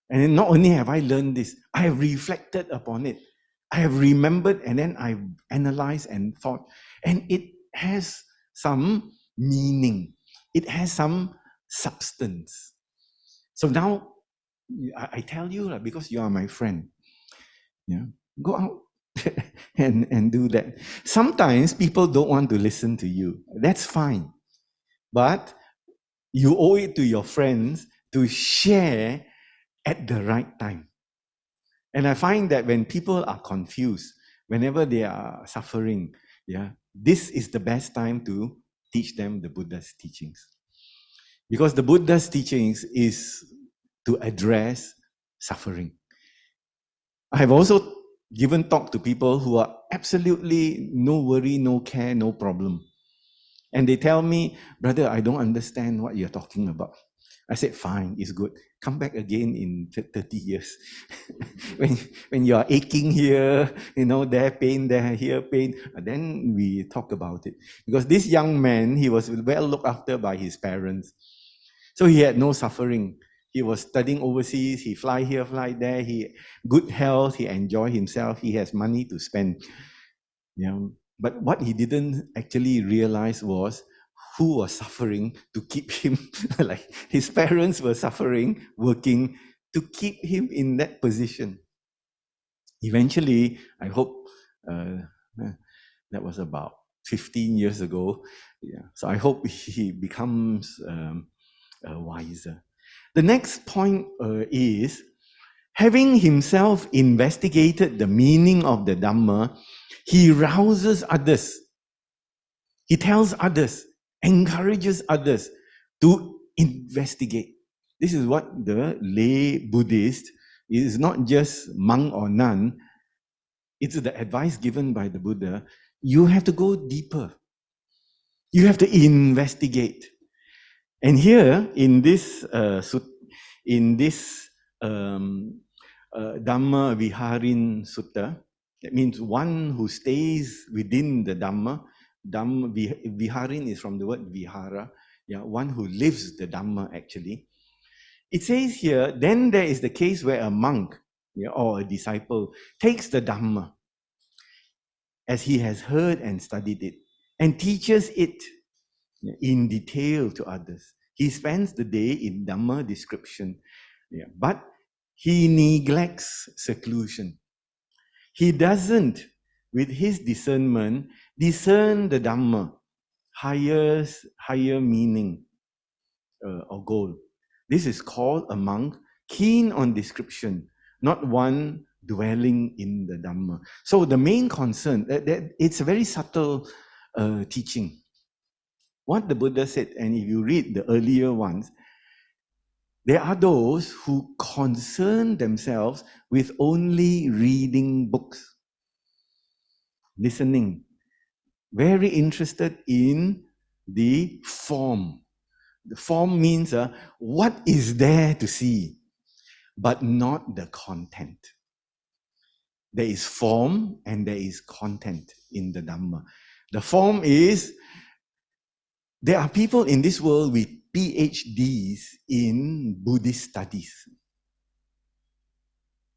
[SPEAKER 1] And then not only have I learned this, I have reflected upon it. I have remembered, and then I've analyzed and thought. And it has some meaning. It has some substance. So now, I tell you, because you are my friend, go out and do that. Sometimes people don't want to listen to you. That's fine. But you owe it to your friends to share at the right time. And I find that when people are confused, whenever they are suffering, this is the best time to teach them the Buddha's teachings. Because the Buddha's teachings is to address suffering. I have also given talk to people who are absolutely no worry, no care, no problem. And they tell me, brother, I don't understand what you're talking about. I said, fine, it's good. Come back again in 30 years. when you are aching here, there pain, there, here pain, then we talk about it. Because this young man, he was well looked after by his parents. So he had no suffering. He was studying overseas, he fly here, fly there, he good health, he enjoy himself, he has money to spend. But what he didn't actually realize was who was suffering to keep him, like his parents were suffering, working to keep him in that position. Eventually, I hope that was about 15 years ago. So I hope he becomes wiser. The next point is, having himself investigated the meaning of the Dhamma, he rouses others. He tells others, encourages others to investigate. This is what the lay Buddhist is, not just monk or nun. It's the advice given by the Buddha. You have to go deeper. You have to investigate. And here in this Dhamma Viharin Sutta, that means one who stays within the Dhamma. Dhamma Viharin is from the word Vihara, one who lives the Dhamma actually. It says here, then there is the case where a monk or a disciple takes the Dhamma as he has heard and studied it and teaches it in detail to others. He spends the day in Dhamma description, but he neglects seclusion. He doesn't, with his discernment, discern the Dhamma, higher meaning or goal. This is called a monk keen on description, not one dwelling in the Dhamma. So the main concern, it's a very subtle teaching. What the Buddha said, and if you read the earlier ones, there are those who concern themselves with only reading books, listening, very interested in the form. The form means what is there to see, but not the content. There is form and there is content in the Dhamma. The form is, there are people in this world with PhDs in Buddhist studies.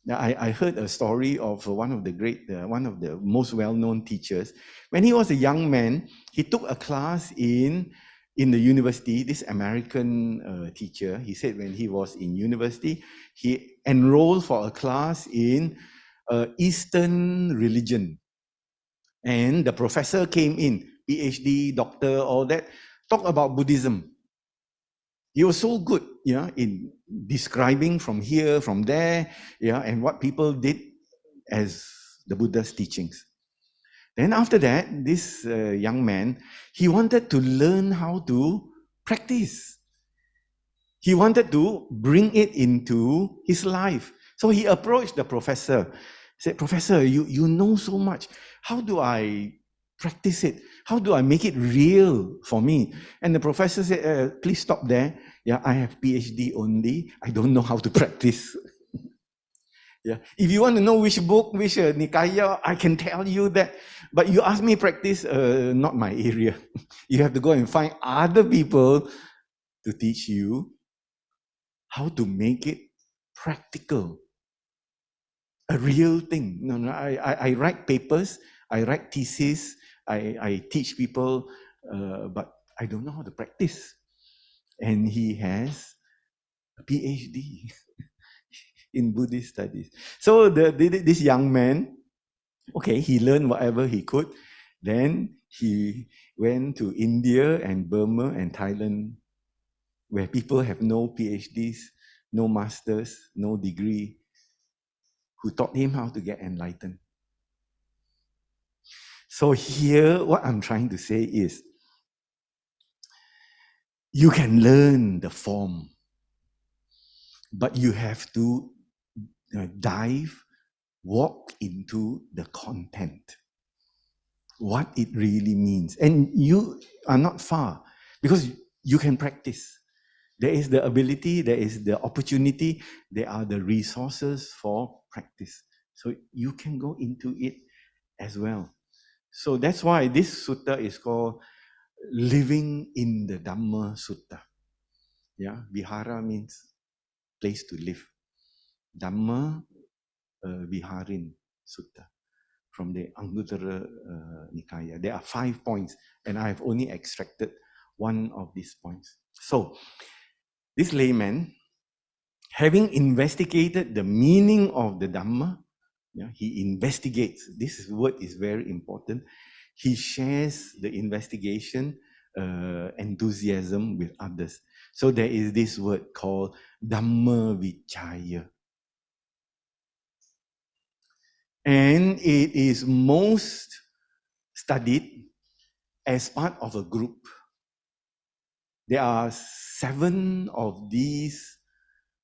[SPEAKER 1] Now, I heard a story of one of the most well-known teachers. When he was a young man, he took a class in the university, this American teacher. He said when he was in university, he enrolled for a class in Eastern religion. And the professor came in, PhD, doctor, all that, talk about Buddhism. He was so good, in describing from here, from there, and what people did as the Buddha's teachings. Then after that, this young man, he wanted to learn how to practice. He wanted to bring it into his life. So he approached the professor, said, Professor, you know so much. How do I practice it? How do I make it real for me? And the professor said, please stop there. I have PhD only. I don't know how to practice. If you want to know which book, which Nikaya, I can tell you that. But you ask me practice, not my area. You have to go and find other people to teach you how to make it practical. A real thing. No, I write papers, I write theses, I teach people, but I don't know how to practice. And he has a PhD in Buddhist studies. So this young man, okay, he learned whatever he could. Then he went to India and Burma and Thailand, where people have no PhDs, no masters, no degree, who taught him how to get enlightened. So here, what I'm trying to say is, you can learn the form, but you have to walk into the content, what it really means. And you are not far, because you can practice. There is the ability, there is the opportunity, there are the resources for practice. So you can go into it as well. So that's why this sutta is called living in the Dhamma Sutta. Yeah, Vihara means place to live. Dhamma Viharin Sutta from the Anguttara Nikaya. There are 5 points, and I have only extracted one of these points. So, this layman, having investigated the meaning of the Dhamma, yeah, he investigates. This word is very important. He shares the investigation enthusiasm with others. So there is this word called Dhamma Vichaya. And it is most studied as part of a group. There are 7 of these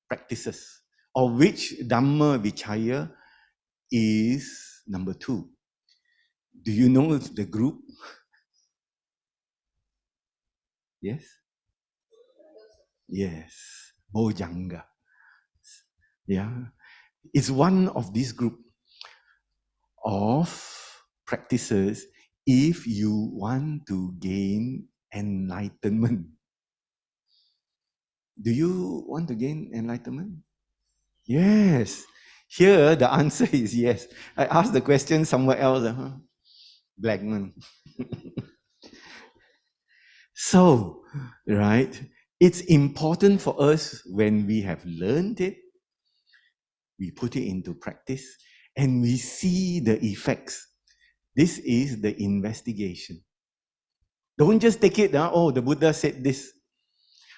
[SPEAKER 1] practices, of which Dhamma Vichaya is number 2. Do you know the group? Yes? Yes. Bojanga. Yeah. It's one of these group of practices if you want to gain enlightenment. Do you want to gain enlightenment? Yes. Here, the answer is yes. I asked the question somewhere else. Blackman. So, right, it's important for us when we have learned it, we put it into practice, and we see the effects. This is the investigation. Don't just take it, oh, the Buddha said this.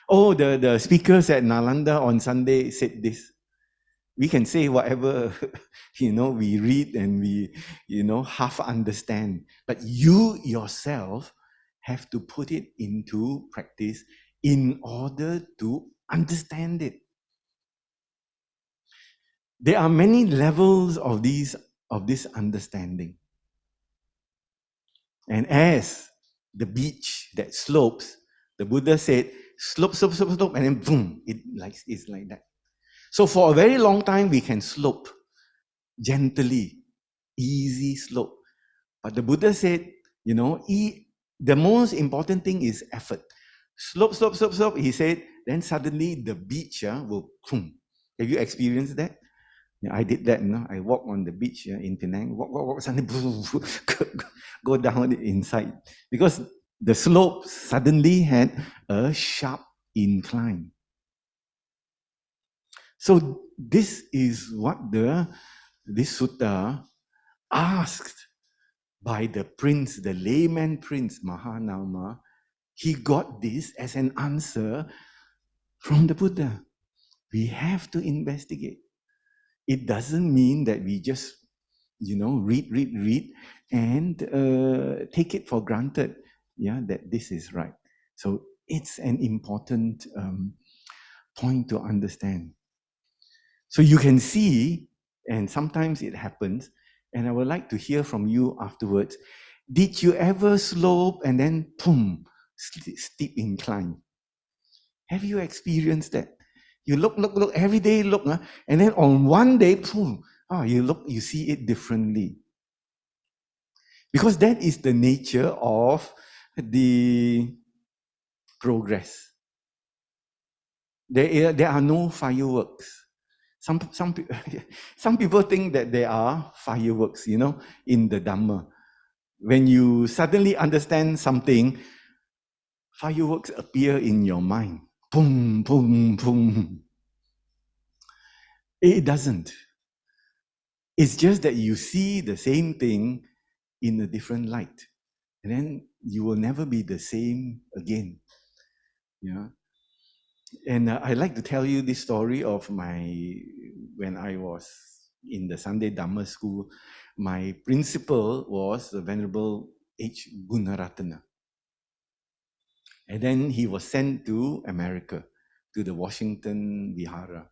[SPEAKER 1] Oh, the speakers at Nalanda on Sunday said this. We can say whatever, we read and we, half understand. But you yourself have to put it into practice in order to understand it. There are many levels of this understanding. And as the beach that slopes, the Buddha said, slope, slope, slope, slope, and then boom, it's like that. So for a very long time, we can slope gently, easy slope. But the Buddha said, the most important thing is effort. Slope, slope, slope, slope, he said, then suddenly the beach will boom. Have you experienced that? Yeah, I did that, I walk on the beach in Penang, walk, suddenly go down inside. Because the slope suddenly had a sharp incline. So this is what this sutta asked by the prince, the layman prince Mahanama. He got this as an answer from the Buddha. We have to investigate. It doesn't mean that we just, read, and take it for granted, that this is right. So it's an important point to understand. So you can see, and sometimes it happens, and I would like to hear from you afterwards. Did you ever slope and then boom, steep incline? Have you experienced that? You look every day, and then on one day, boom, you see it differently. Because that is the nature of the progress. There are no fireworks. Some people think that there are fireworks, in the Dhamma. When you suddenly understand something, fireworks appear in your mind. Boom, boom, boom. It doesn't. It's just that you see the same thing in a different light. And then you will never be the same again. Yeah. And I like to tell you this story of when I was in the Sunday Dhamma school, my principal was the Venerable H. Gunaratana. And then he was sent to America, to the Washington Vihara.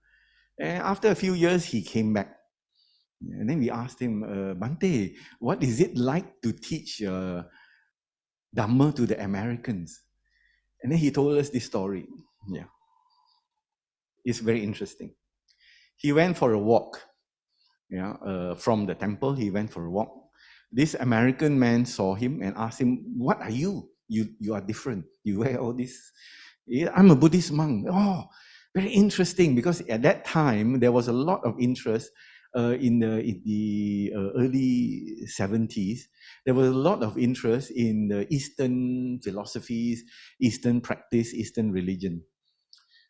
[SPEAKER 1] And after a few years, he came back. And then we asked him, Bante, what is it like to teach Dhamma to the Americans? And then he told us this story. Yeah. It's very interesting. He went for a walk. From the temple, he went for a walk. This American man saw him and asked him, "What are you? You are different. You wear all this." "Yeah, I'm a Buddhist monk." Oh, very interesting, because at that time there was a lot of interest in the early 70s. There was a lot of interest in the Eastern philosophies, Eastern practice, Eastern religion.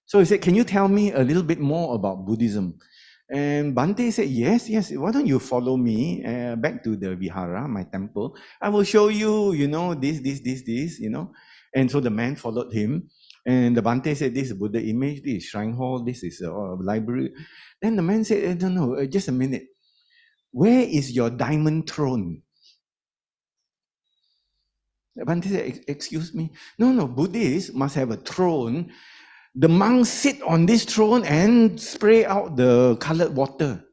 [SPEAKER 1] So he said, "Can you tell me a little bit more about Buddhism?" And Bante said, "Yes, yes. Why don't you follow me back to the vihara, my temple? I will show you, this. And so the man followed him. And the Bante said, "This is Buddha image, this is shrine hall, this is a library." Then the man said, "No, just a minute. Where is your diamond throne?" The Bante said, "Excuse me? No, Buddhists must have a throne. The monks sit on this throne and spray out the colored water."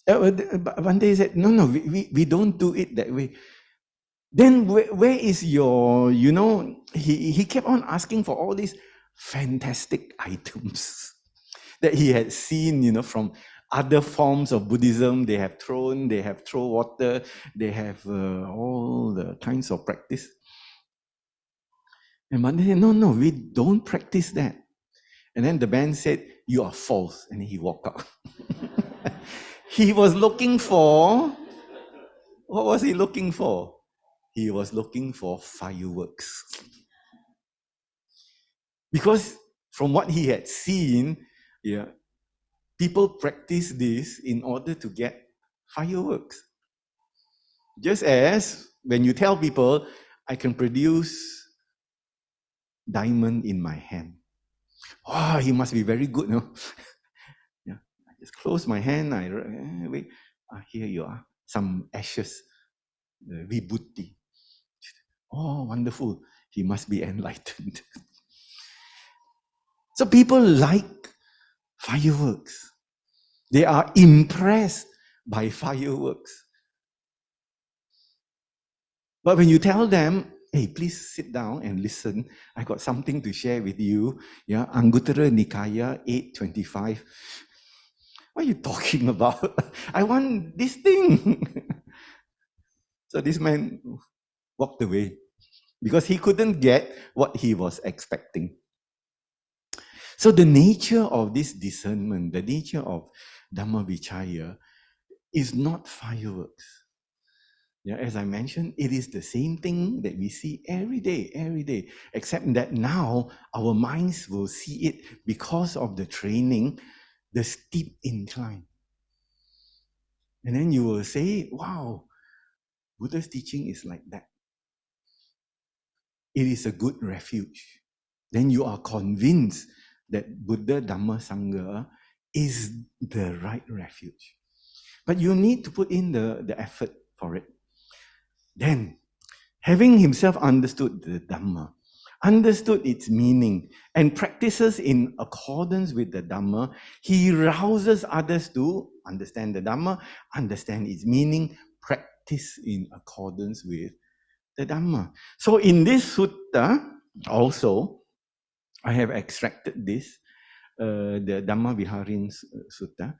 [SPEAKER 1] Bante said, "No, we don't do it that way." Then where is your, he kept on asking for all these fantastic items that he had seen, from other forms of Buddhism. They have throw water, they have all the kinds of practice. And Bante said, no, we don't practice that. And then the man said, "You are false." And he walked out. He was looking for, what was he looking for? He was looking for fireworks. Because from what he had seen, people practice this in order to get fireworks. Just as when you tell people, "I can produce diamond in my hand." Oh, he must be very good, no? Yeah. I just close my hand, wait, here you are, some ashes, vibhuti. Oh, wonderful. He must be enlightened. So people like fireworks. They are impressed by fireworks. But when you tell them, "Hey, please sit down and listen. I got something to share with you." Yeah, Anguttara Nikaya 825. "What are you talking about? I want this thing." So this man walked away because he couldn't get what he was expecting. So the nature of this discernment, the nature of Dhamma Vichaya, is not fireworks. Yeah, as I mentioned, it is the same thing that we see every day, except that now our minds will see it because of the training, the steep incline. And then you will say, "Wow, Buddha's teaching is like that. It is a good refuge." Then you are convinced that Buddha, Dhamma, Sangha is the right refuge. But you need to put in the effort for it. Then, having himself understood the Dhamma, understood its meaning, and practices in accordance with the Dhamma, he rouses others to understand the Dhamma, understand its meaning, practice in accordance with the Dhamma. So in this sutta, also, I have extracted this, the Dhamma Viharin Sutta.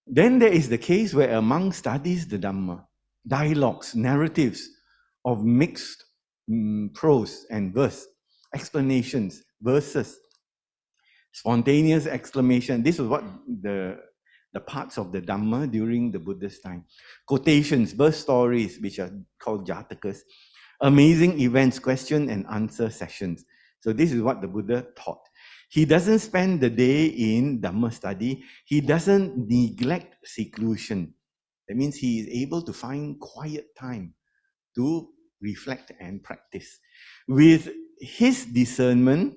[SPEAKER 1] Then there is the case where a monk studies the Dhamma, dialogues, narratives of mixed prose and verse, explanations, verses, spontaneous exclamation. This is what the parts of the Dhamma during the Buddha's time. Quotations, verse stories, which are called jatakas, amazing events, question and answer sessions. So this is what the Buddha taught. He doesn't spend the day in Dhamma study. He doesn't neglect seclusion. That means he is able to find quiet time to reflect and practice. With his discernment,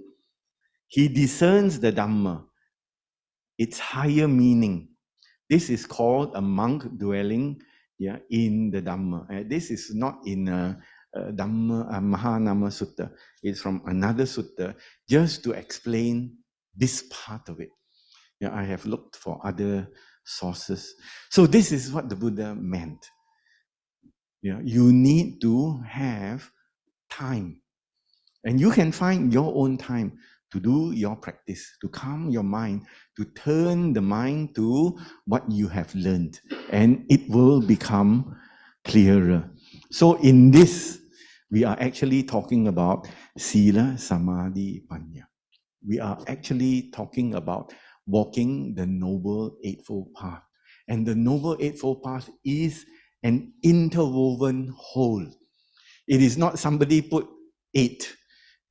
[SPEAKER 1] he discerns the Dhamma, its higher meaning. This is called a monk dwelling in the Dhamma. This is not in Dhamma Mahanama Sutta. It's from another sutta, just to explain this part of it. I have looked for other sources. So this is what the Buddha meant. You need to have time. And you can find your own time to do your practice, to calm your mind, to turn the mind to what you have learned, and it will become clearer. So in this, we are actually talking about Sila, Samadhi, Panya. We are actually talking about walking the Noble Eightfold Path. And the Noble Eightfold Path is an interwoven whole. It is not somebody put 8,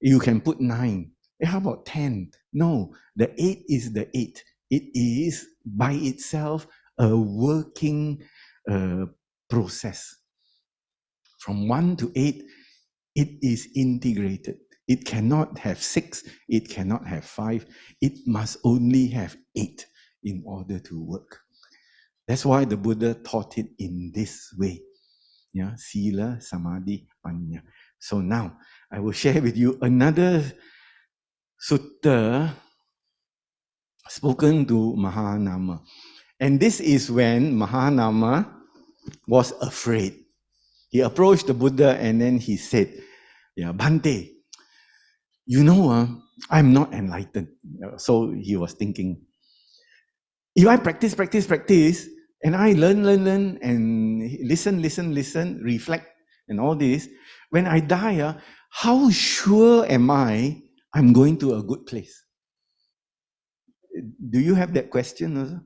[SPEAKER 1] you can put 9. How about 10? No, the 8 is the 8. It is by itself a working process. From 1 to 8, it is integrated. It cannot have 6, it cannot have 5, it must only have 8 in order to work. That's why the Buddha taught it in this way. Yeah, Sila, Samadhi, Panya. So now, I will share with you another sutta spoken to Mahanama. And this is when Mahanama was afraid. He approached the Buddha and then he said, yeah, Bhante, you know, I'm not enlightened. So he was thinking, if I practice, and I learn, and listen, reflect, and all this, when I die, how sure am I'm going to a good place? Do you have that question also?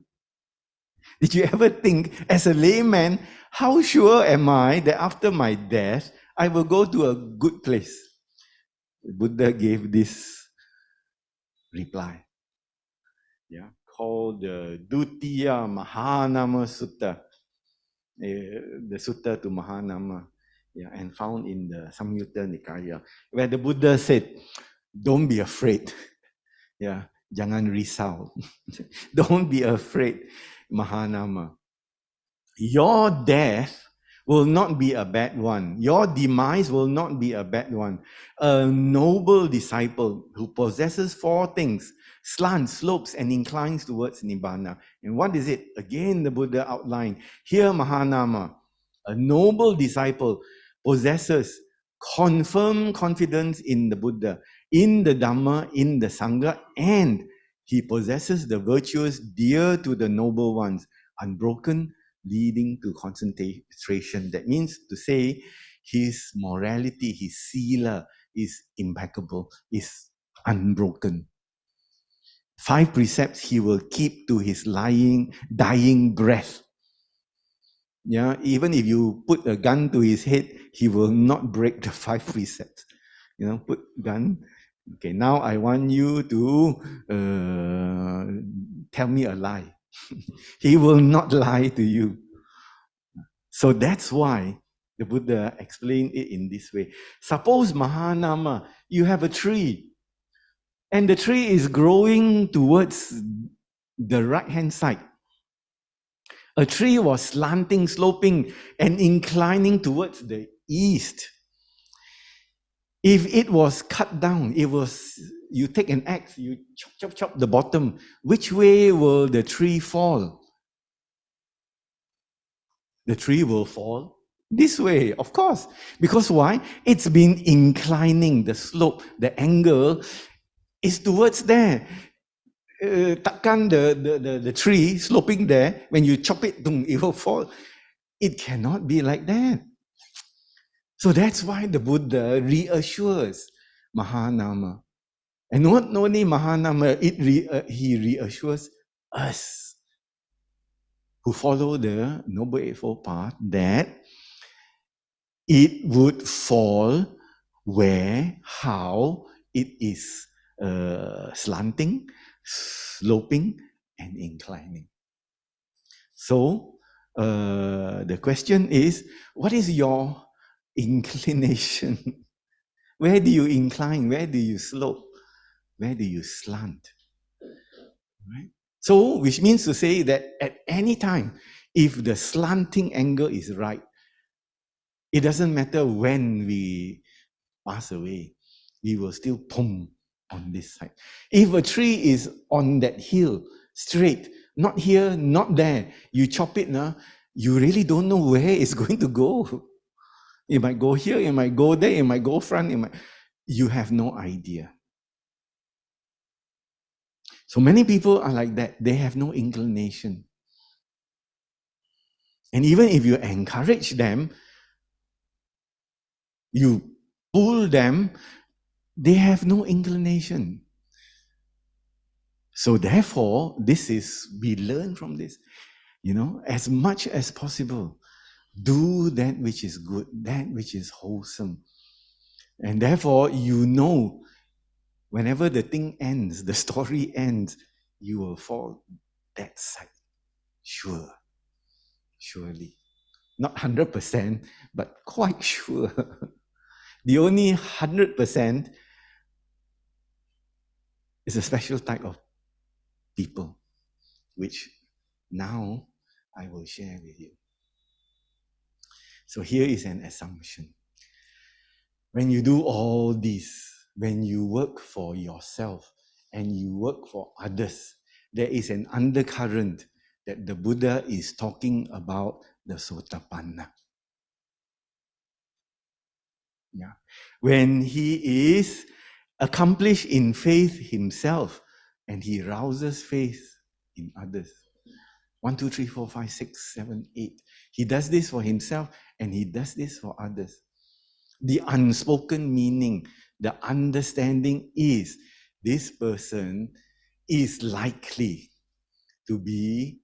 [SPEAKER 1] Did you ever think, as a layman, how sure am I that after my death, I will go to a good place? The Buddha gave this reply, yeah, called the Dutiya Mahanama Sutta, the Sutta to Mahanama, yeah, and found in the Samyutta Nikaya, where the Buddha said, don't be afraid, yeah, jangan risau, don't be afraid, Mahanama. Your death will not be a bad one. Your demise will not be a bad one. A noble disciple who possesses 4 things, slants, slopes, and inclines towards Nibbana. And what is it? Again, the Buddha outlined. Here, Mahanama, a noble disciple possesses confirm confidence in the Buddha, in the Dhamma, in the Sangha, and he possesses the virtues dear to the noble ones, unbroken, leading to concentration. That means to say his morality, his sila is impeccable, is unbroken. 5 precepts he will keep to his dying breath. Yeah, even if you put a gun to his head, he will not break the 5 precepts. You know, put gun. Okay, now I want you to tell me a lie. He will not lie to you. So that's why the Buddha explained it in this way. Suppose, Mahanama, you have a tree, and the tree is growing towards the right-hand side. A tree was slanting, sloping, and inclining towards the east. If it was cut down, you take an axe, you chop the bottom, which way will the tree fall? The tree will fall this way, of course. Because why? It's been inclining, the slope, the angle is towards there. Takkan the tree sloping there, when you chop it, it will fall. It cannot be like that. So that's why the Buddha reassures Mahanama. And not only Mahanama, he reassures us who follow the Noble Eightfold Path that it would fall where, how it is slanting, sloping, and inclining. So the question is, what is your inclination? Where do you incline? Where do you slope? Where do you slant? Right? So, which means to say that at any time, if the slanting angle is right, it doesn't matter when we pass away, we will still pom on this side. If a tree is on that hill, straight, not here, not there, you chop it now, you really don't know where it's going to go. It might go here, it might go there, it might go front, you have no idea. So many people are like that. They have no inclination. And even if you encourage them, you pull them, they have no inclination. So therefore, we learn from this, as much as possible, do that which is good, that which is wholesome. And therefore, whenever the thing ends, the story ends, you will fall that side. Surely. Not 100%, but quite sure. The only 100% is a special type of people, which now I will share with you. So here is an assumption. When you do all this, when you work for yourself and you work for others, there is an undercurrent that the Buddha is talking about the Sotapanna. Yeah. When he is accomplished in faith himself and he rouses faith in others. 1, 2, 3, 4, 5, 6, 7, 8. He does this for himself and he does this for others. The unspoken meaning, the understanding is this person is likely to be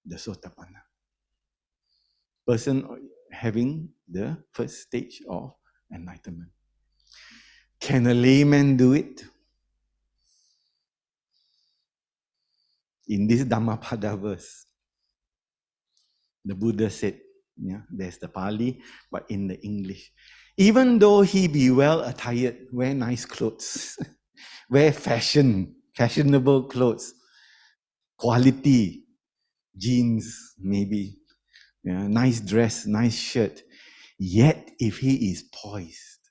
[SPEAKER 1] the Sotapanna. Person having the first stage of enlightenment. Can a layman do it? In this Dhammapada verse, the Buddha said, there's the Pali, but in the English. Even though he be well attired, wear nice clothes, wear fashionable clothes, quality, jeans maybe, nice dress, nice shirt. Yet if he is poised,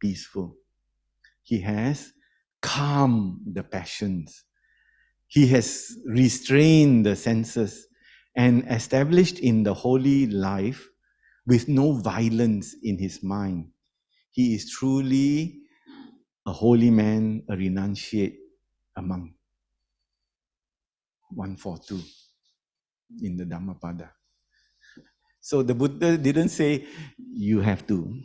[SPEAKER 1] peaceful, he has calmed the passions, he has restrained the senses and established in the holy life with no violence in his mind. He is truly a holy man, a renunciate, a monk. 142 in the Dhammapada. So the Buddha didn't say you have to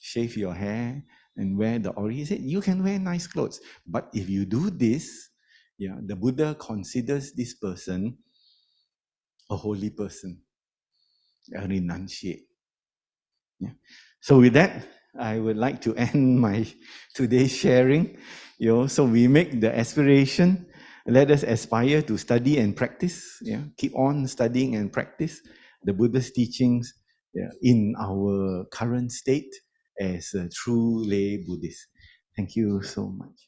[SPEAKER 1] shave your hair and wear the ori. He said you can wear nice clothes. But if you do this, the Buddha considers this person a holy person, a renunciate. Yeah. So with that, I would like to end my today's sharing. So we make the aspiration. Let us aspire to study and practice. Keep on studying and practice the Buddha's teachings in our current state as a true lay Buddhist. Thank you so much.